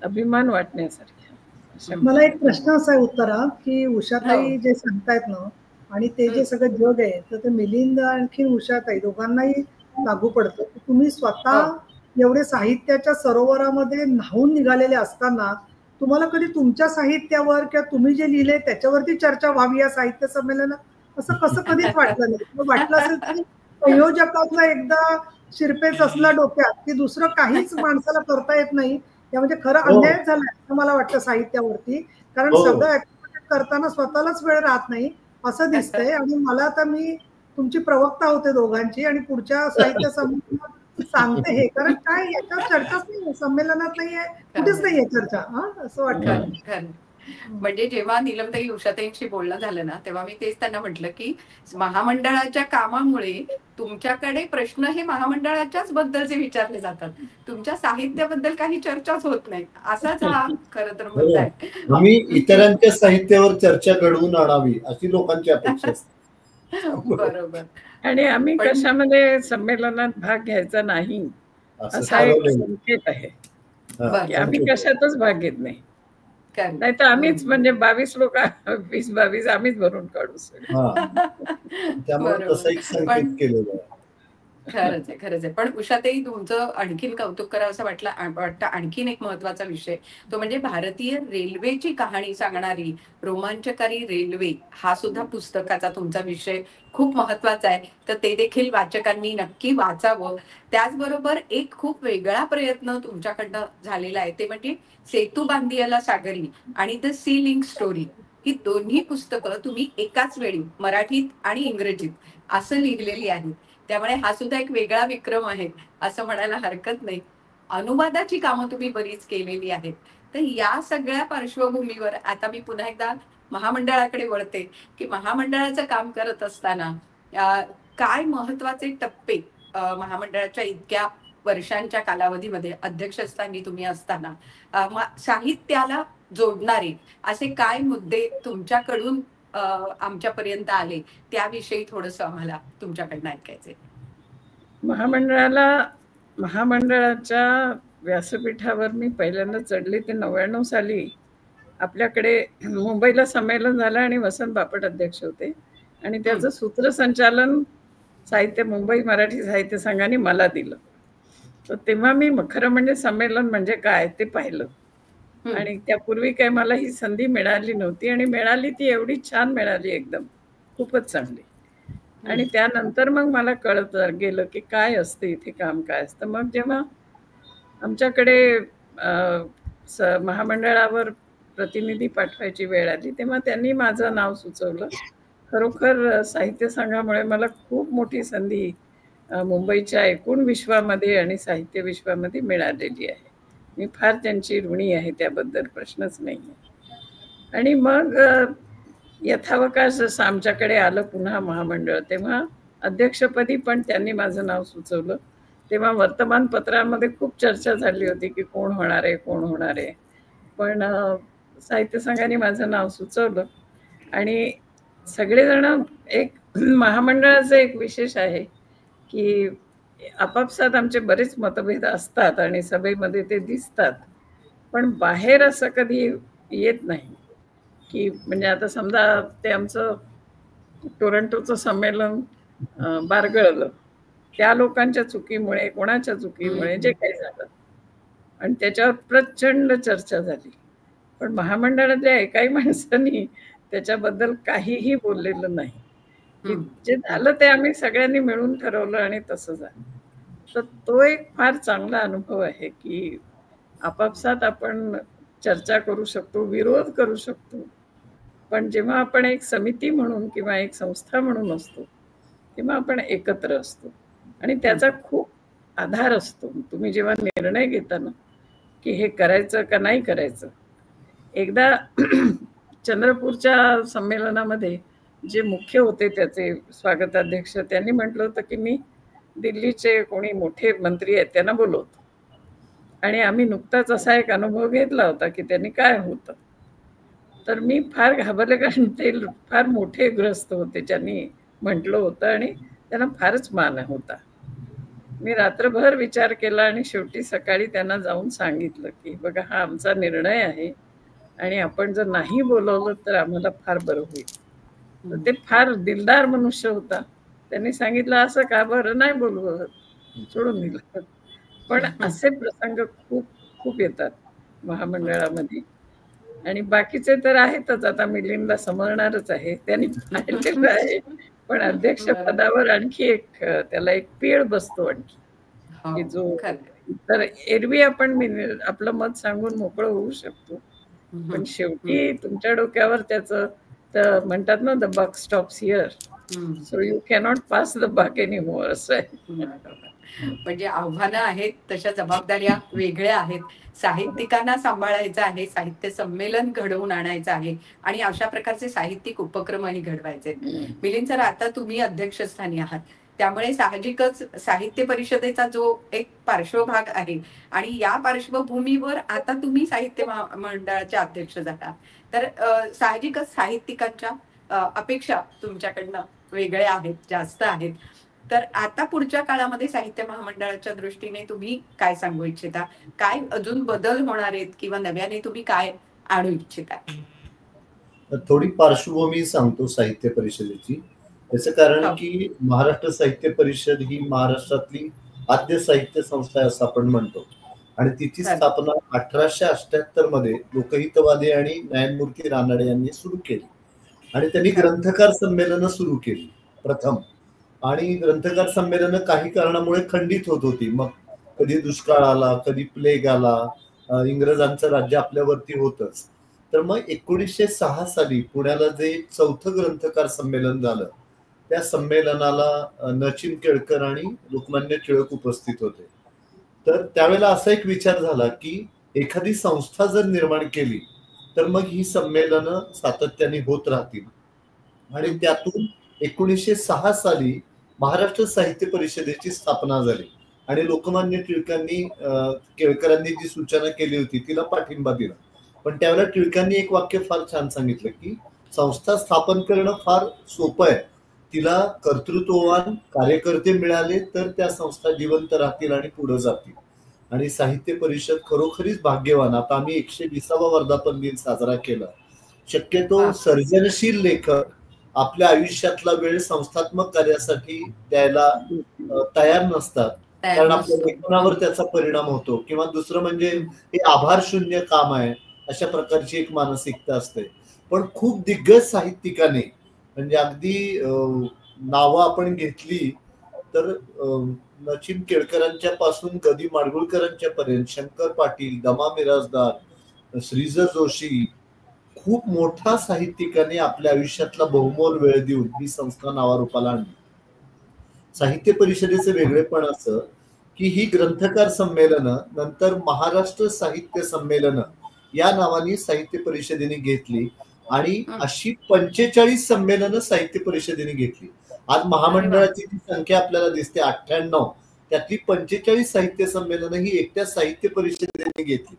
अभिमान वाटण्यासारख्या. अशा हम्म. मला एक खूप. प्रश्न असा आहे उत्तरा, की हो. उषाताई जे सांगतायत ना आणि ते जे हम्म. सगळं जग आहे, तर ते मिलिंद आणखी उषाताई दोघांनाही लागू पडतं. की तुम्ही हो. स्वतः एवढे साहित्याच्या सरोवरामध्ये न्हाऊन निघालेले असताना तुम्हाला कधी तुमच्या साहित्यावर किंवा तुम्ही जे लिहिलंय त्याच्यावरती चर्चा व्हावी या साहित्य संमेलनात असं कसं कधीच वाटलं नाही? मग वाटलं असेल तरी संयोजकाचा एकदा शिरपेच असला डोक्यात, की दुसरं काहीच माणसाला करता येत नाही. या म्हणजे खरं हो अन्यायच झालाय असं मला वाटतं साहित्यावरती. कारण हो सगळं ॲक्टिव्हिटी करताना स्वतःलाच वेळ राहत नाही, असं दिसतंय. आणि मला आता मी तुमची प्रवक्ता होते दोघांची आणि पुढच्या साहित्य संमेलनात सांगते हे. कारण काय याच्यावर चर्चाच नाहीये, संमेलनात नाहीये, कुठेच खरं. नाहीये चर्चा. हां, असं वाटतं खरं. मला. खरं. हं. म्हणजे जेव्हा नीलमताई उषाताईंशी बोलणं झालं ना, तेव्हा मी तेच त्यांना म्हटलं, की महामंडळाच्या कामामुळे तुमच्याकडे प्रश्न हे महामंडळाच्याच बद्दलचे विचारले जातात. तुमच्या साहित्याबद्दल काही चर्चाच होत नाही. असाच हा खरं तर हो. मुद्दा आहे. आम्ही इतरांच्या साहित्यावर चर्चा घडवून आणावी अशी लोकांची अपेक्षा असते. बरोबर. आणि आम्ही पण कशामध्ये संमेलनात भाग घ्यायचा नाही, असं असा एक ठरवलेलं. संकेत आहे, हा, की बरं. आम्ही संकेत आहे. कशातच भाग घेत नाही. खरं. नाहीतर आम्हीच हं. म्हणजे 22 लोक 20-22 आम्हीच भरून काढू सगळे. हा, त्यामुळे बरोबर. तसा एक संकेत पण केलेला आहे. खरंच आहे, खरंच आहे. पण उषाताई तुमचं आणखीन कौतुक करावं असं वाटतं आणखीन एक महत्त्वाचा विषय, तो म्हणजे भारतीय रेल्वेची कहाणी सांगणारी रोमांचकारी रेल्वे हा सुद्धा पुस्तकाचा तुमचा विषय खूप महत्त्वाचा आहे. तर ते देखील वाचकांनी नक्की वाचावं. त्याचबरोबर एक खूप वेगळा प्रयत्न तुमच्याकडनं झालेला आहे, ते म्हणजे सेतू बांधियाला सागरी आणि द सी लिंक स्टोरी. ही दोन्ही पुस्तकं तुम्ही एकाच वेळी मराठीत आणि इंग्रजीत असं लिहिलेली आहेत. त्यामुळे हा सुद्धा एक वेगळा विक्रम आहे, असं म्हणायला हरकत नाही. अनुवादाची कामं तुम्ही बरीच केलेली आहेत. तर या सगळ्या पार्श्वभूमीवर आता मी पुन्हा एकदा महामंडळाकडे वळते, की महामंडळाचं काम करत असताना अ, काय महत्त्वाचे टप्पे महामंडळाच्या इतक्या वर्षांच्या कालावधीमध्ये अध्यक्षस्थानी तुम्ही असताना साहित्याला जोडणारे असे काय मुद्दे तुमच्याकडून अ, आमच्यापर्यंत आले, त्याविषयी थोडंसं आम्हाला तुमच्याकडनं ऐकायचंय. महामंडळाला महामंडळाच्या व्यासपीठावर मी पहिल्यांदा चढले ते 99 साली. आपल्याकडे मुंबईला संमेलन झालं आणि वसंत बापट अध्यक्ष होते. आणि हं. त्याचं सूत्रसंचालन मुंबई मराठी साहित्य संघाने मला दिलं. तर तेव्हा मी खरं म्हणजे संमेलन म्हणजे काय ते पाहिलं. हं. आणि त्यापूर्वी काही मला ही संधी मिळाली नव्हती, आणि मिळाली ती एवढी छान मिळाली, एकदम खूपच चांगली. हं. आणि त्यानंतर मग मला कळत गेलं की काय असतं इथे, काम काय असतं. मग जेव्हा आमच्याकडे महामंडळावर प्रतिनिधी पाठवायची वेळ आली, तेव्हा त्यांनी माझं नाव सुचवलं. खरोखर साहित्य संघामुळे मला खूप मोठी संधी मुंबईच्या एकूण विश्वामध्ये आणि साहित्य विश्वामध्ये मिळालेली आहे. मी फार त्यांची ऋणी आहे, त्याबद्दल प्रश्नच नाही आहे. आणि मग यथावकाश जसं आमच्याकडे आलं पुन्हा महामंडळ, तेव्हा अध्यक्षपदी पण त्यांनी माझं नाव सुचवलं. तेव्हा वर्तमानपत्रांमध्ये खूप चर्चा झाली होती की कोण होणार आहे, कोण होणार आहे. पण साहित्य संघाने माझं नाव सुचवलं. आणि सगळेजण एक महामंडळाचं एक विशेष आहे की आपापसात आमचे बरेच मतभेद असतात आणि सभेमध्ये ते दिसतात. पण बाहेर असं कधी येत नाही की म्हणजे आता समजा ते आमचं टोरंटोचं संमेलन बारगळलं, त्या लोकांच्या चुकीमुळे, कोणाच्या चुकीमुळे जे काही झालं आणि त्याच्यावर प्रचंड चर्चा झाली. पण महामंडळातल्या एकाही माणसाने त्याच्याबद्दल काहीही बोललेलं नाही, की जे झालं ते आम्ही सगळ्यांनी मिळून ठरवलं आणि तसं झालं. तर तो एक फार चांगला अनुभव आहे, की आपापसात आपण चर्चा करू शकतो, विरोध करू शकतो. पण जेव्हा आपण एक समिती म्हणून किंवा एक संस्था म्हणून असतो, तेव्हा आपण एकत्र असतो आणि त्याचा खूप आधार असतो. तुम्ही जेव्हा निर्णय घेता ना, की हे करायचं का नाही करायचं. एकदा चंद्रपूरच्या संमेलनामध्ये जे मुख्य होते त्याचे स्वागताध्यक्ष, त्यांनी म्हटलं होतं की मी दिल्लीचे कोणी मोठे मंत्री आहेत त्यांना बोलवतो. आणि आम्ही नुकताच असा एक अनुभव घेतला होता की त्यांनी काय होतं. तर मी फार घाबरले, कारण ते फार मोठे ग्रस्त होते ज्यांनी म्हटलं होतं आणि त्यांना फारच मान होता. मी रात्रभर विचार केला आणि शेवटी सकाळी त्यांना जाऊन सांगितलं की बघा, हा आमचा निर्णय आहे आणि आपण जर नाही बोलवलं तर आम्हाला फार बरं होईल. तर ते फार दिलदार मनुष्य होता. त्यांनी सांगितलं असं का, बरं नाही बोलवत, सोडून दिलं. पण असे प्रसंग खूप खूप येतात महामंडळामध्ये आणि बाकीचे तर आहेतच. आता मिलिंदला समजणारच आहे, त्यांनी पाहिलेलं आहे. पण अध्यक्ष पदावर आणखी एक त्याला एक पीळ बसतो आणखी, की जो तर एरवी आपण आपलं मत सांगून मोकळं होऊ शकतो, पण शेवटी तुमच्या डोक्यावर त्याचं तर म्हणतात ना, the buck stops here, so you cannot pass the buck any more, असं आहे. म्हणजे आव्हानं आहेत, तशा जबाबदाऱ्या वेगळ्या आहेत. साहित्यिकांना सांभाळायचं आहे, साहित्य संमेलन घडवून आणायचं आहे आणि अशा प्रकारचे साहित्यिक उपक्रमही घडवायचे. मिलिंद सर, आता तुम्ही अध्यक्षस्थानी आहात, त्यामुळे साहजिकच साहित्य परिषदेचा जो एक पार्श्वभाग आहे आणि या पार्श्वभूमीवर आता तुम्ही साहित्य मंडळाचे अध्यक्ष झाला, तर साहजिकच साहित्यिकांच्या अपेक्षा तुमच्याकडनं वेगळ्या आहेत, जास्त आहेत. तर आता पुढच्या काळामध्ये साहित्य महामंडळाच्या दृष्टीने तुम्ही काय सांगू इच्छिता? काय अजून बदल होणार आहेत किंवा नव्याने तुम्ही काय आणू इच्छिता? थोडी पार्श्वभूमी सांगतो साहित्य परिषदेची. त्याचं कारण की महाराष्ट्र साहित्य परिषद ही महाराष्ट्रातली आद्य साहित्य संस्था आहे असं आपण म्हणतो आणि तिची स्थापना 1878 मध्ये लोकहितवादी आणि न्यायमूर्ती रानडे यांनी सुरू केली आणि त्यांनी ग्रंथकार संमेलनं सुरू केली प्रथम. आणि ग्रंथकार संमेलनं काही कारणामुळे खंडित होत होती. मग कधी दुष्काळ आला, कधी प्लेग आला, इंग्रजांचं राज्य आपल्यावरती होतच. तर मग 1906 साली पुण्याला जे चौथं ग्रंथकार संमेलन झालं, त्या संमेलनाला नचिन केळकर आणि लोकमान्य टिळक उपस्थित होते. तर त्यावेळेला असा एक विचार झाला की एखादी संस्था जर निर्माण केली तर मग ही संमेलनं सातत्याने होत राहतील आणि त्यातून 1906 साली महाराष्ट्र साहित्य परिषदेची स्थापना झाली आणि लोकमान्य टिळकांनी केळकरांनी जी सूचना केली होती तिला पाठिंबा दिला. पण त्यावेळेला टिळकांनी एक वाक्य फार छान सांगितलं की संस्था स्थापन करणं फार सोपं आहे, तिला कर्तृत्ववान कार्यकर्ते मिळाले तर त्या संस्था जिवंत राहतील आणि पुढे जातील. आणि साहित्य परिषद खरोखरीच भाग्यवान. आता आम्ही 120वा वर्धापन दिन साजरा केला. शक्यतो सर्जनशील लेखक आपल्या आयुष्यातला वेळ संस्थात्मक कार्यासाठी द्यायला तयार नसतात, कारण आपल्या लेखनावर त्याचा परिणाम होतो. किंवा दुसरं म्हणजे हे आभार शून्य काम आहे अशा प्रकारची एक मानसिकता असते. पण खूप दिग्गज साहित्यिकाने म्हणजे अगदी नावं आपण घेतली तर नचिन केळकरांच्या पासून गदी माडगुळकरांच्या पर्यंत, शंकर पाटील, दमा मिरासदार, श्रीधर जोशी, खूप मोठा साहित्यिकाने आपल्या आयुष्यातला बहुमोल वेळ देऊन ही संस्था नावारूपाला आणली. साहित्य परिषदेचं वेगळेपण असं की ही ग्रंथकार संमेलनं नंतर महाराष्ट्र साहित्य संमेलनं या नावाने साहित्य परिषदेने घेतली आणि अशी 45 संमेलनं साहित्य परिषदेने घेतली. आज महामंडळाची जी संख्या आपल्याला दिसते 98, त्यातली 45 साहित्य संमेलनं ही एकट्या साहित्य परिषदेने घेतली.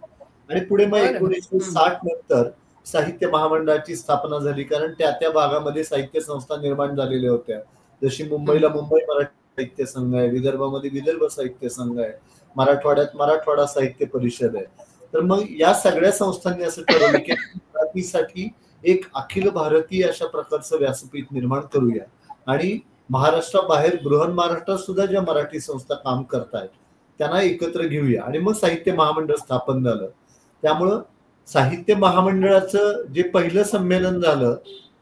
आणि पुढे मग 1960 नंतर साहित्य महामंडळाची स्थापना झाली, कारण त्या त्या भागामध्ये साहित्य संस्था निर्माण झालेल्या होत्या. जशी मुंबईला मुंबई मराठी साहित्य संघ आहे, विदर्भामध्ये विदर्भ साहित्य संघ आहे, मराठवाड्यात मराठवाडा साहित्य परिषद आहे. तर मग या सगळ्या संस्थांनी असं ठरवलं की मराठीसाठी एक अखिल भारतीय अशा प्रकारचं व्यासपीठ निर्माण करूया आणि महाराष्ट्राबाहेर बृहन महाराष्ट्रात सुद्धा ज्या मराठी संस्था काम करतायत त्यांना एकत्र घेऊया आणि मग साहित्य महामंडळ स्थापन झालं. त्यामुळं साहित्य महामंडळाचं जे पहिलं संमेलन झालं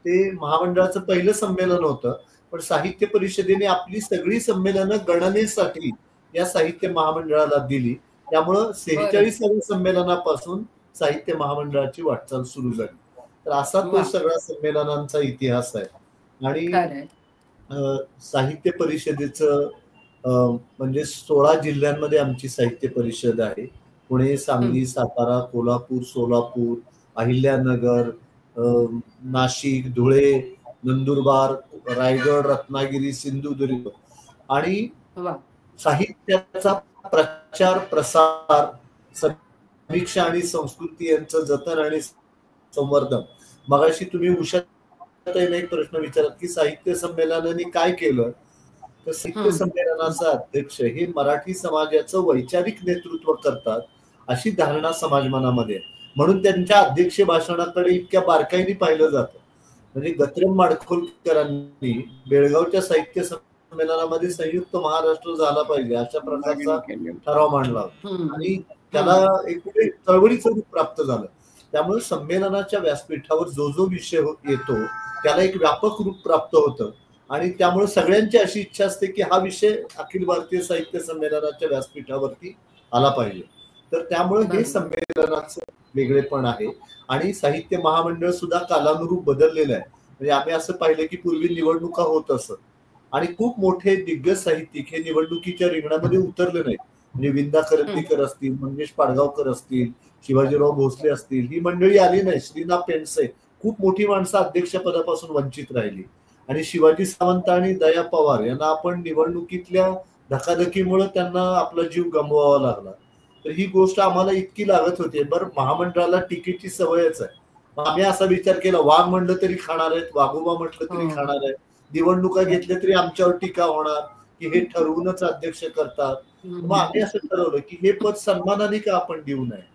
ते महामंडळाचं पहिलं संमेलन होतं, पण साहित्य परिषदेने आपली सगळी संमेलनं गणनेसाठी या साहित्य महामंडळाला दिली. त्यामुळं 46व्या संमेलनापासून साहित्य महामंडळाची वाटचाल सुरू झाली. तर असा तो सगळा संमेलनांचा इतिहास आहे. आणि साहित्य परिषदेचं म्हणजे 16 जिल्ह्यांमध्ये आमची साहित्य परिषद आहे. पुणे, सांगली, सातारा, कोल्हापूर, सोलापूर, अहिल्यानगर, नाशिक, धुळे, नंदुरबार, रायगड, रत्नागिरी, सिंधुदुर्ग. आणि साहित्याचा प्रचार प्रसार, समीक्षा आणि संस्कृती यांचं जतन आणि संवर्धन. मगाशी तुम्ही उषाताईंना एक प्रश्न विचारत की साहित्य संमेलनाने काय केलं, तर साहित्य संमेलनाचा अध्यक्ष हे मराठी समाजाचं वैचारिक नेतृत्व करतात अशी धारणा समाज मनामध्ये, म्हणून त्यांच्या अध्यक्ष भाषणाकडे इतक्या बारकाईने पाहिलं जातं. म्हणजे गत्रम माडखोलकरांनी बेळगावच्या साहित्य संमेलनामध्ये संयुक्त महाराष्ट्र झाला पाहिजे अशा प्रकारचा ठराव मांडला आणि त्याला एक चळवळीचं रूप प्राप्त झालं. त्यामुळे संमेलनाच्या व्यासपीठावर जो जो विषय येतो त्याला एक व्यापक रूप प्राप्त होतं आणि त्यामुळे सगळ्यांची अशी इच्छा असते की हा विषय अखिल भारतीय साहित्य संमेलनाच्या व्यासपीठावरती आला पाहिजे. तर त्यामुळे हे संमेलनाचं वेगळेपण आहे. आणि साहित्य महामंडळ सुद्धा कालानुरूप बदललेलं आहे. म्हणजे आम्ही असं पाहिलं की पूर्वी निवडणुका होत असत आणि खूप मोठे दिग्गज साहित्यिक हे निवडणुकीच्या रिंगणामध्ये उतरले नाहीत. म्हणजे विंदा करंदीकर असतील, मंगेश पाडगावकर असतील, शिवाजीराव भोसले असतील, ही मंडळी आली नाही. श्रीनाथ पेंडसे, खूप मोठी माणसं अध्यक्षपदापासून वंचित राहिली. आणि शिवाजी सावंत आणि दया पवार यांना आपण निवडणुकीतल्या धकाधकीमुळे त्यांना आपला जीव गमवावा लागला. तर ही गोष्ट आम्हाला इतकी लागत होती. बरं, महामंडळाला टीकेची सवयच आहे. मग आम्ही असा विचार केला, वाघ म्हणलं तरी खाणार आहेत, वाघोबा म्हटलं तरी खाणार आहेत, निवडणुका घेतल्या तरी आमच्यावर टीका होणार की हे ठरवूनच अध्यक्ष करतात. मग आम्ही असं ठरवलं की हे पद सन्मानाने का आपण देऊ नये.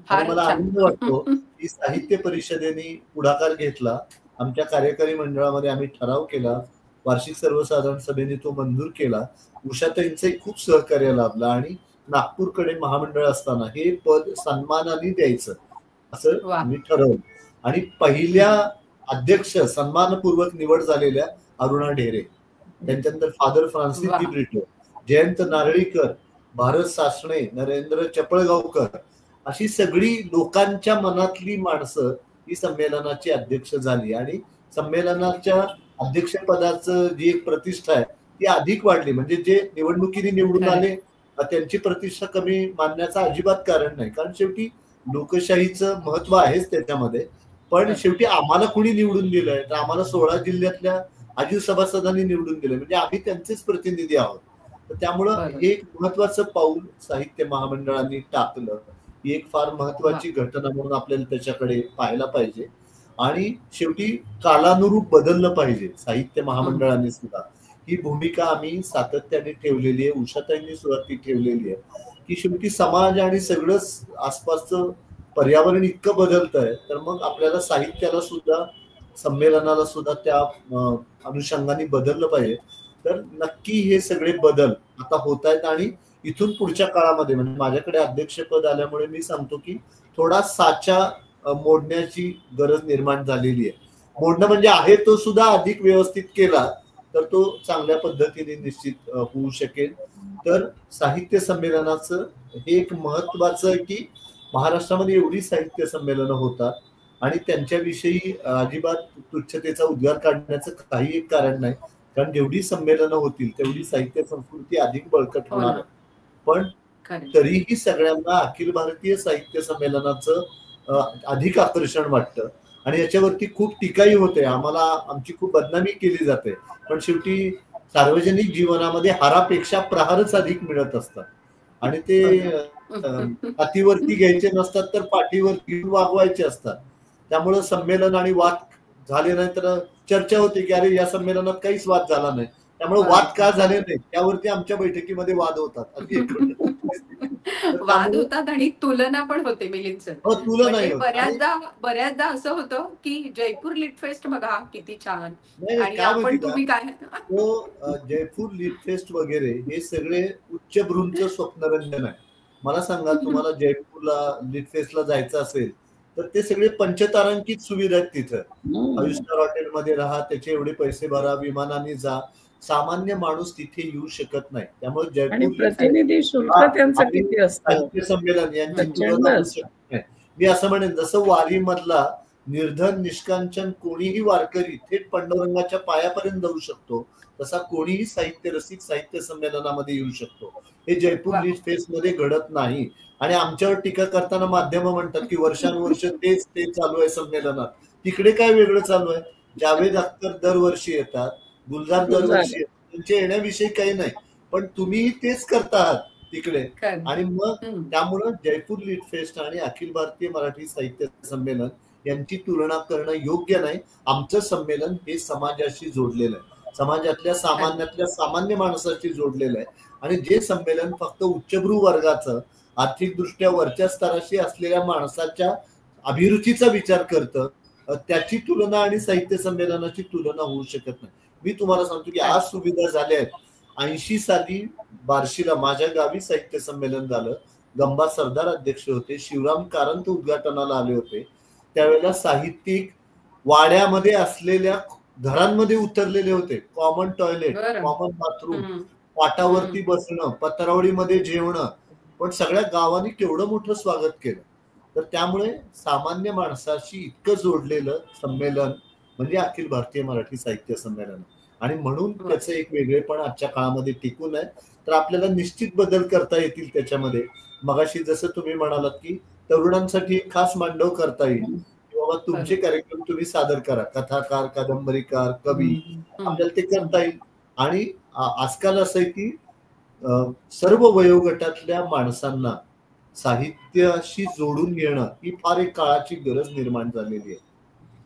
मला आनंद वाटतो की साहित्य परिषदेने पुढाकार घेतला. आमच्या कार्यकारी मंडळामध्ये आम्ही ठराव केला, वार्षिक सर्वसाधारण सभेने तो मंजूर केला. उषाताईंचे खूप सहकार्य लाभलं आणि नागपूरकडे महामंडळ असताना हे पद सन्मानाने द्यायचं असं आम्ही ठरवलं. आणि पहिल्या अध्यक्ष सन्मानपूर्वक निवड झालेल्या अरुणा ढेरे, त्यांच्यानंतर father Francis de Brito, Jayant Narlikar, Bharat Sasane, Narendra Chapalgaonkar, अशी सगळी लोकांच्या मनातली माणसं ही संमेलनाची अध्यक्ष झाली. आणि संमेलनाच्या अध्यक्षपदाचं जी एक प्रतिष्ठा आहे ती अधिक वाढली. म्हणजे जे निवडणुकीने निवडून आले त्यांची प्रतिष्ठा कमी मानण्याचं अजिबात कारण नाही, कारण शेवटी लोकशाहीचं महत्व आहेच त्याच्यामध्ये. पण शेवटी आम्हाला कुणी निवडून दिलंय, तर आम्हाला 16 जिल्ह्यातल्या आजीव सभासदांनी निवडून दिलंय, म्हणजे आम्ही त्यांचेच प्रतिनिधी आहोत. तर त्यामुळं हे एक महत्वाचं पाऊल साहित्य महामंडळांनी टाकलं. ही एक फार महत्वाची घटना म्हणून आपल्याला त्याच्याकडे पाहायला पाहिजे. आणि शेवटी कालानुरूप बदललं पाहिजे साहित्य महामंडळाने सुद्धा. ही भूमिका आम्ही सातत्याने ठेवलेली आहे, उषाताईंनी सुद्धा ती ठेवलेली आहे की शेवटी समाज आणि सगळंच आसपासचं पर्यावरण इतकं बदलत आहे, तर मग आपल्याला साहित्याला सुद्धा, संमेलनाला सुद्धा त्या अनुषंगाने बदललं पाहिजे. तर नक्की हे सगळे बदल आता होत आहेत आणि इथून पुढच्या काळामध्ये, म्हणजे माझ्याकडे अध्यक्षपद आल्यामुळे मी सांगतो की थोडा साचा मोडण्याची गरज निर्माण झालेली आहे. मोडणं म्हणजे आहे तो सुद्धा अधिक व्यवस्थित केला तर तो चांगल्या पद्धतीने निश्चित होऊ शकेल. तर साहित्य संमेलनाचं हे एक महत्वाचं आहे की महाराष्ट्रामध्ये एवढी साहित्य संमेलनं होतात आणि त्यांच्याविषयी अजिबात तुच्छतेचा उद्गार काढण्याचं काही एक कारण नाही, कारण जेवढी संमेलनं होतील तेवढी साहित्य संस्कृती अधिक बळकट होणार आहे. पण तरीही सगळ्यांना अखिल भारतीय साहित्य संमेलनाचं अधिक आकर्षण वाटतं आणि याच्यावरती खूप टीकाही होते. आम्हाला आमची खूप बदनामी केली जाते, पण शेवटी सार्वजनिक जीवनामध्ये हारापेक्षा प्रहारच अधिक मिळत असतात आणि ते हातीवरती घ्यायचे नसतात तर पाठीवर घेऊन वागवायचे असतात. त्यामुळे संमेलन आणि वाद झाले नाही तर चर्चा होते की अरे या संमेलनात काहीच वाद झाला नाही, त्यामुळे वाद का झाले नाही त्यावरती आमच्या बैठकीमध्ये वाद होतात. तर वाद त्यामुळे होतात आणि तुलना पण होते मिलिंद सर. तुलनाही म्हणजे होत आणि बऱ्याचदा असं होतं की जयपूर लिट फेस्ट बघा किती छान, नाही नाही, आणि काय माहिती आपण का, तुम्ही काय. तो जयपूर लिट फेस्ट वगैरे हे सगळे उच्चभ्रूंचं स्वप्नरंजन आहे. मला सांगा, तुम्हाला जयपूरला लिट फेस्टला जायचं असेल तर ते सगळे पंचतारांकित सुविधा आहेत तिथं. 5 स्टार हॉटेलमध्ये राहा, त्याचे एवढे पैसे भरा, विमानाने जा. सामान्य माणूस तिथे येऊ शकत नाही. त्यामुळे आणि जयपूर लिट फेस्ट प्रतिनिधी शुल्क त्यांचं आणि किती असतं, साहित्य संमेलन यांची प्रचंड तुलना होऊ असतं. शकत नाही. मी असं म्हणेन, जसं वारीमधला निर्धन निष्कांचन कोणीही वारकरी थेट पांडुरंगाच्या पायापर्यंत जाऊ शकतो, तसा कोणीही साहित्य रसिक साहित्य संमेलनामध्ये येऊ शकतो. हे जयपूर वा. लिट फेस्ट मध्ये घडत नाही. आणि आमच्यावर टीका करताना माध्यम म्हणतात की वर्षानुवर्ष तेच ते चालू आहे संमेलनात. तिकडे काय वेगळं चालू आहे? जावेद अख्तर दरवर्षी येतात, गुलजार दरवर्षी येतात, त्यांच्या येण्याविषयी काही नाही, पण तुम्ही तेच करता आहात तिकडे. खरं. आणि मग हम्म. त्यामुळं जयपूर लिट फेस्ट आणि अखिल भारतीय मराठी साहित्य संमेलन यांची तुलना करणं योग्य नाही. आमचं संमेलन हे समाजाशी जोडलेलं आहे, समाजातल्या सामान्यातल्या सामान्य माणसाशी जोडलेलं आहे. आणि जे संमेलन फक्त उच्चभ्रू वर्गाचं, आर्थिकदृष्ट्या वरच्या स्तराशी असलेल्या माणसाच्या अभिरुचीचा विचार करतं, त्याची तुलना आणि साहित्य संमेलनाची तुलना होऊ शकत नाही. मी तुम्हाला सांगतो की आज सुविधा झाल्या आहेत. 80 साली बार्शीला माझ्या गावी साहित्य संमेलन झालं. गंबा सरदार अध्यक्ष होते, शिवराम कारंत उद्घाटनाला आले होते. त्यावेळेला साहित्यिक वाड्यामध्ये असलेल्या घरांमध्ये उतरलेले होते. कॉमन टॉयलेट, बरं. कॉमन बाथरूम, हम्म. पाटावरती बसणं, पत्रावळीमध्ये जेवणं, पण सगळ्या गावांनी केवढं मोठं स्वागत केलं. तर त्यामुळे सामान्य माणसाशी इतकं जोडलेलं संमेलन म्हणजे अखिल भारतीय मराठी साहित्य संमेलन. आणि म्हणून त्याचं एक वेगळेपण आजच्या काळामध्ये टिकून आहे. तर आपल्याला निश्चित बदल करता येतील त्याच्यामध्ये. मगाशी जसं तुम्ही म्हणालात की तरुणांसाठी एक खास मांडव करता येईल, की बाबा तुमचे कार्यक्रम तुम्ही सादर करा, कथाकार, कादंबरीकार, कवी, आपल्याला ते करता येईल. आणि आजकाल असं आहे की सर्व वयोगटातल्या माणसांना साहित्याशी जोडून घेणं ही फार एक काळाची गरज निर्माण झालेली आहे.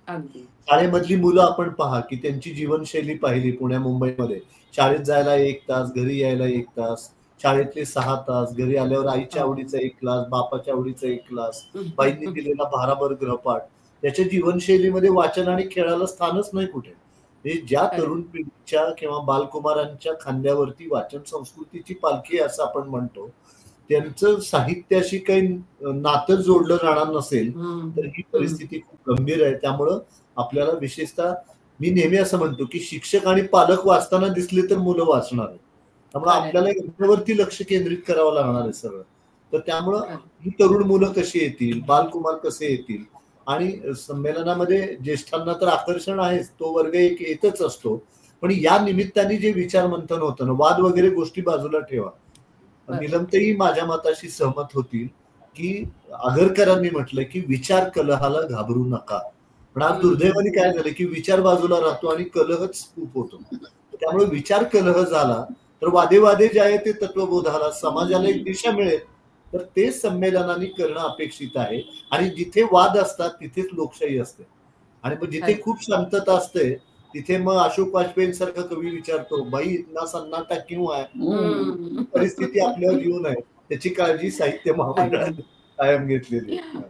अगदी. शाळेमधली मुलं आपण पहा की त्यांची जीवनशैली पाहिली पुण्या मुंबईमध्ये. शाळेत जायला 1 तास, घरी यायला 1 तास, शाळेतले 6 तास, घरी आल्यावर आईच्या आवडीचा 1 क्लास, बापाच्या आवडीचा 1 क्लास, बाईंनी दिलेला भाराभर गृहपाठ. त्याच्या जीवनशैलीमध्ये वाचन आणि खेळाला स्थानच नाही कुठे. हे ज्या तरुण पिढीच्या किंवा बालकुमारांच्या खांद्यावरती वाचन संस्कृतीची पालखी असं आपण म्हणतो, त्यांचं साहित्याशी काही नातं जोडलं जाणार नसेल तर ही परिस्थिती खूप गंभीर आहे. त्यामुळं आपल्याला विशेषतः मी नेहमी असं म्हणतो की शिक्षक आणि पालक वाचताना दिसले तर मुलं वाचणार आहेत. त्यामुळे आपल्याला याच्यावरती लक्ष केंद्रित करावं लागणार आहे सगळं. तर त्यामुळं ही तरुण मुलं कशी येतील, बालकुमार कसे येतील. आणि संमेलनामध्ये ज्येष्ठांना तर आकर्षण आहेच, तो वर्ग एक येतच असतो, पण या निमित्ताने जे विचार मंथन होतं ना, वाद वगैरे गोष्टी बाजूला ठेवा. नीलमताई माझ्या मताशी सहमत होतील की आगरकरांनी म्हटलं की विचार कलहाला घाबरू नका. पण आज दुर्दैवाने काय झालं की विचार बाजूला राहतो आणि कलहच खूप होतो. त्यामुळे विचार कलह झाला तर वादे जे आहे ते तत्वबोधाला समाजाला एक दिशा मिळेल. तर ते संमेलनाने करणं अपेक्षित आहे. आणि जिथे वाद असतात तिथेच लोकशाही असते. आणि मग जिथे खूप शांतता असते तिथे मग अशोक वाजपेयींसारखा कवी विचारतो, बाई इतना सन्नाटा क्यों आहे. परिस्थिती आपल्यावर येऊ नये त्याची काळजी साहित्य महामंडळाने कायम घेतलेली आहे.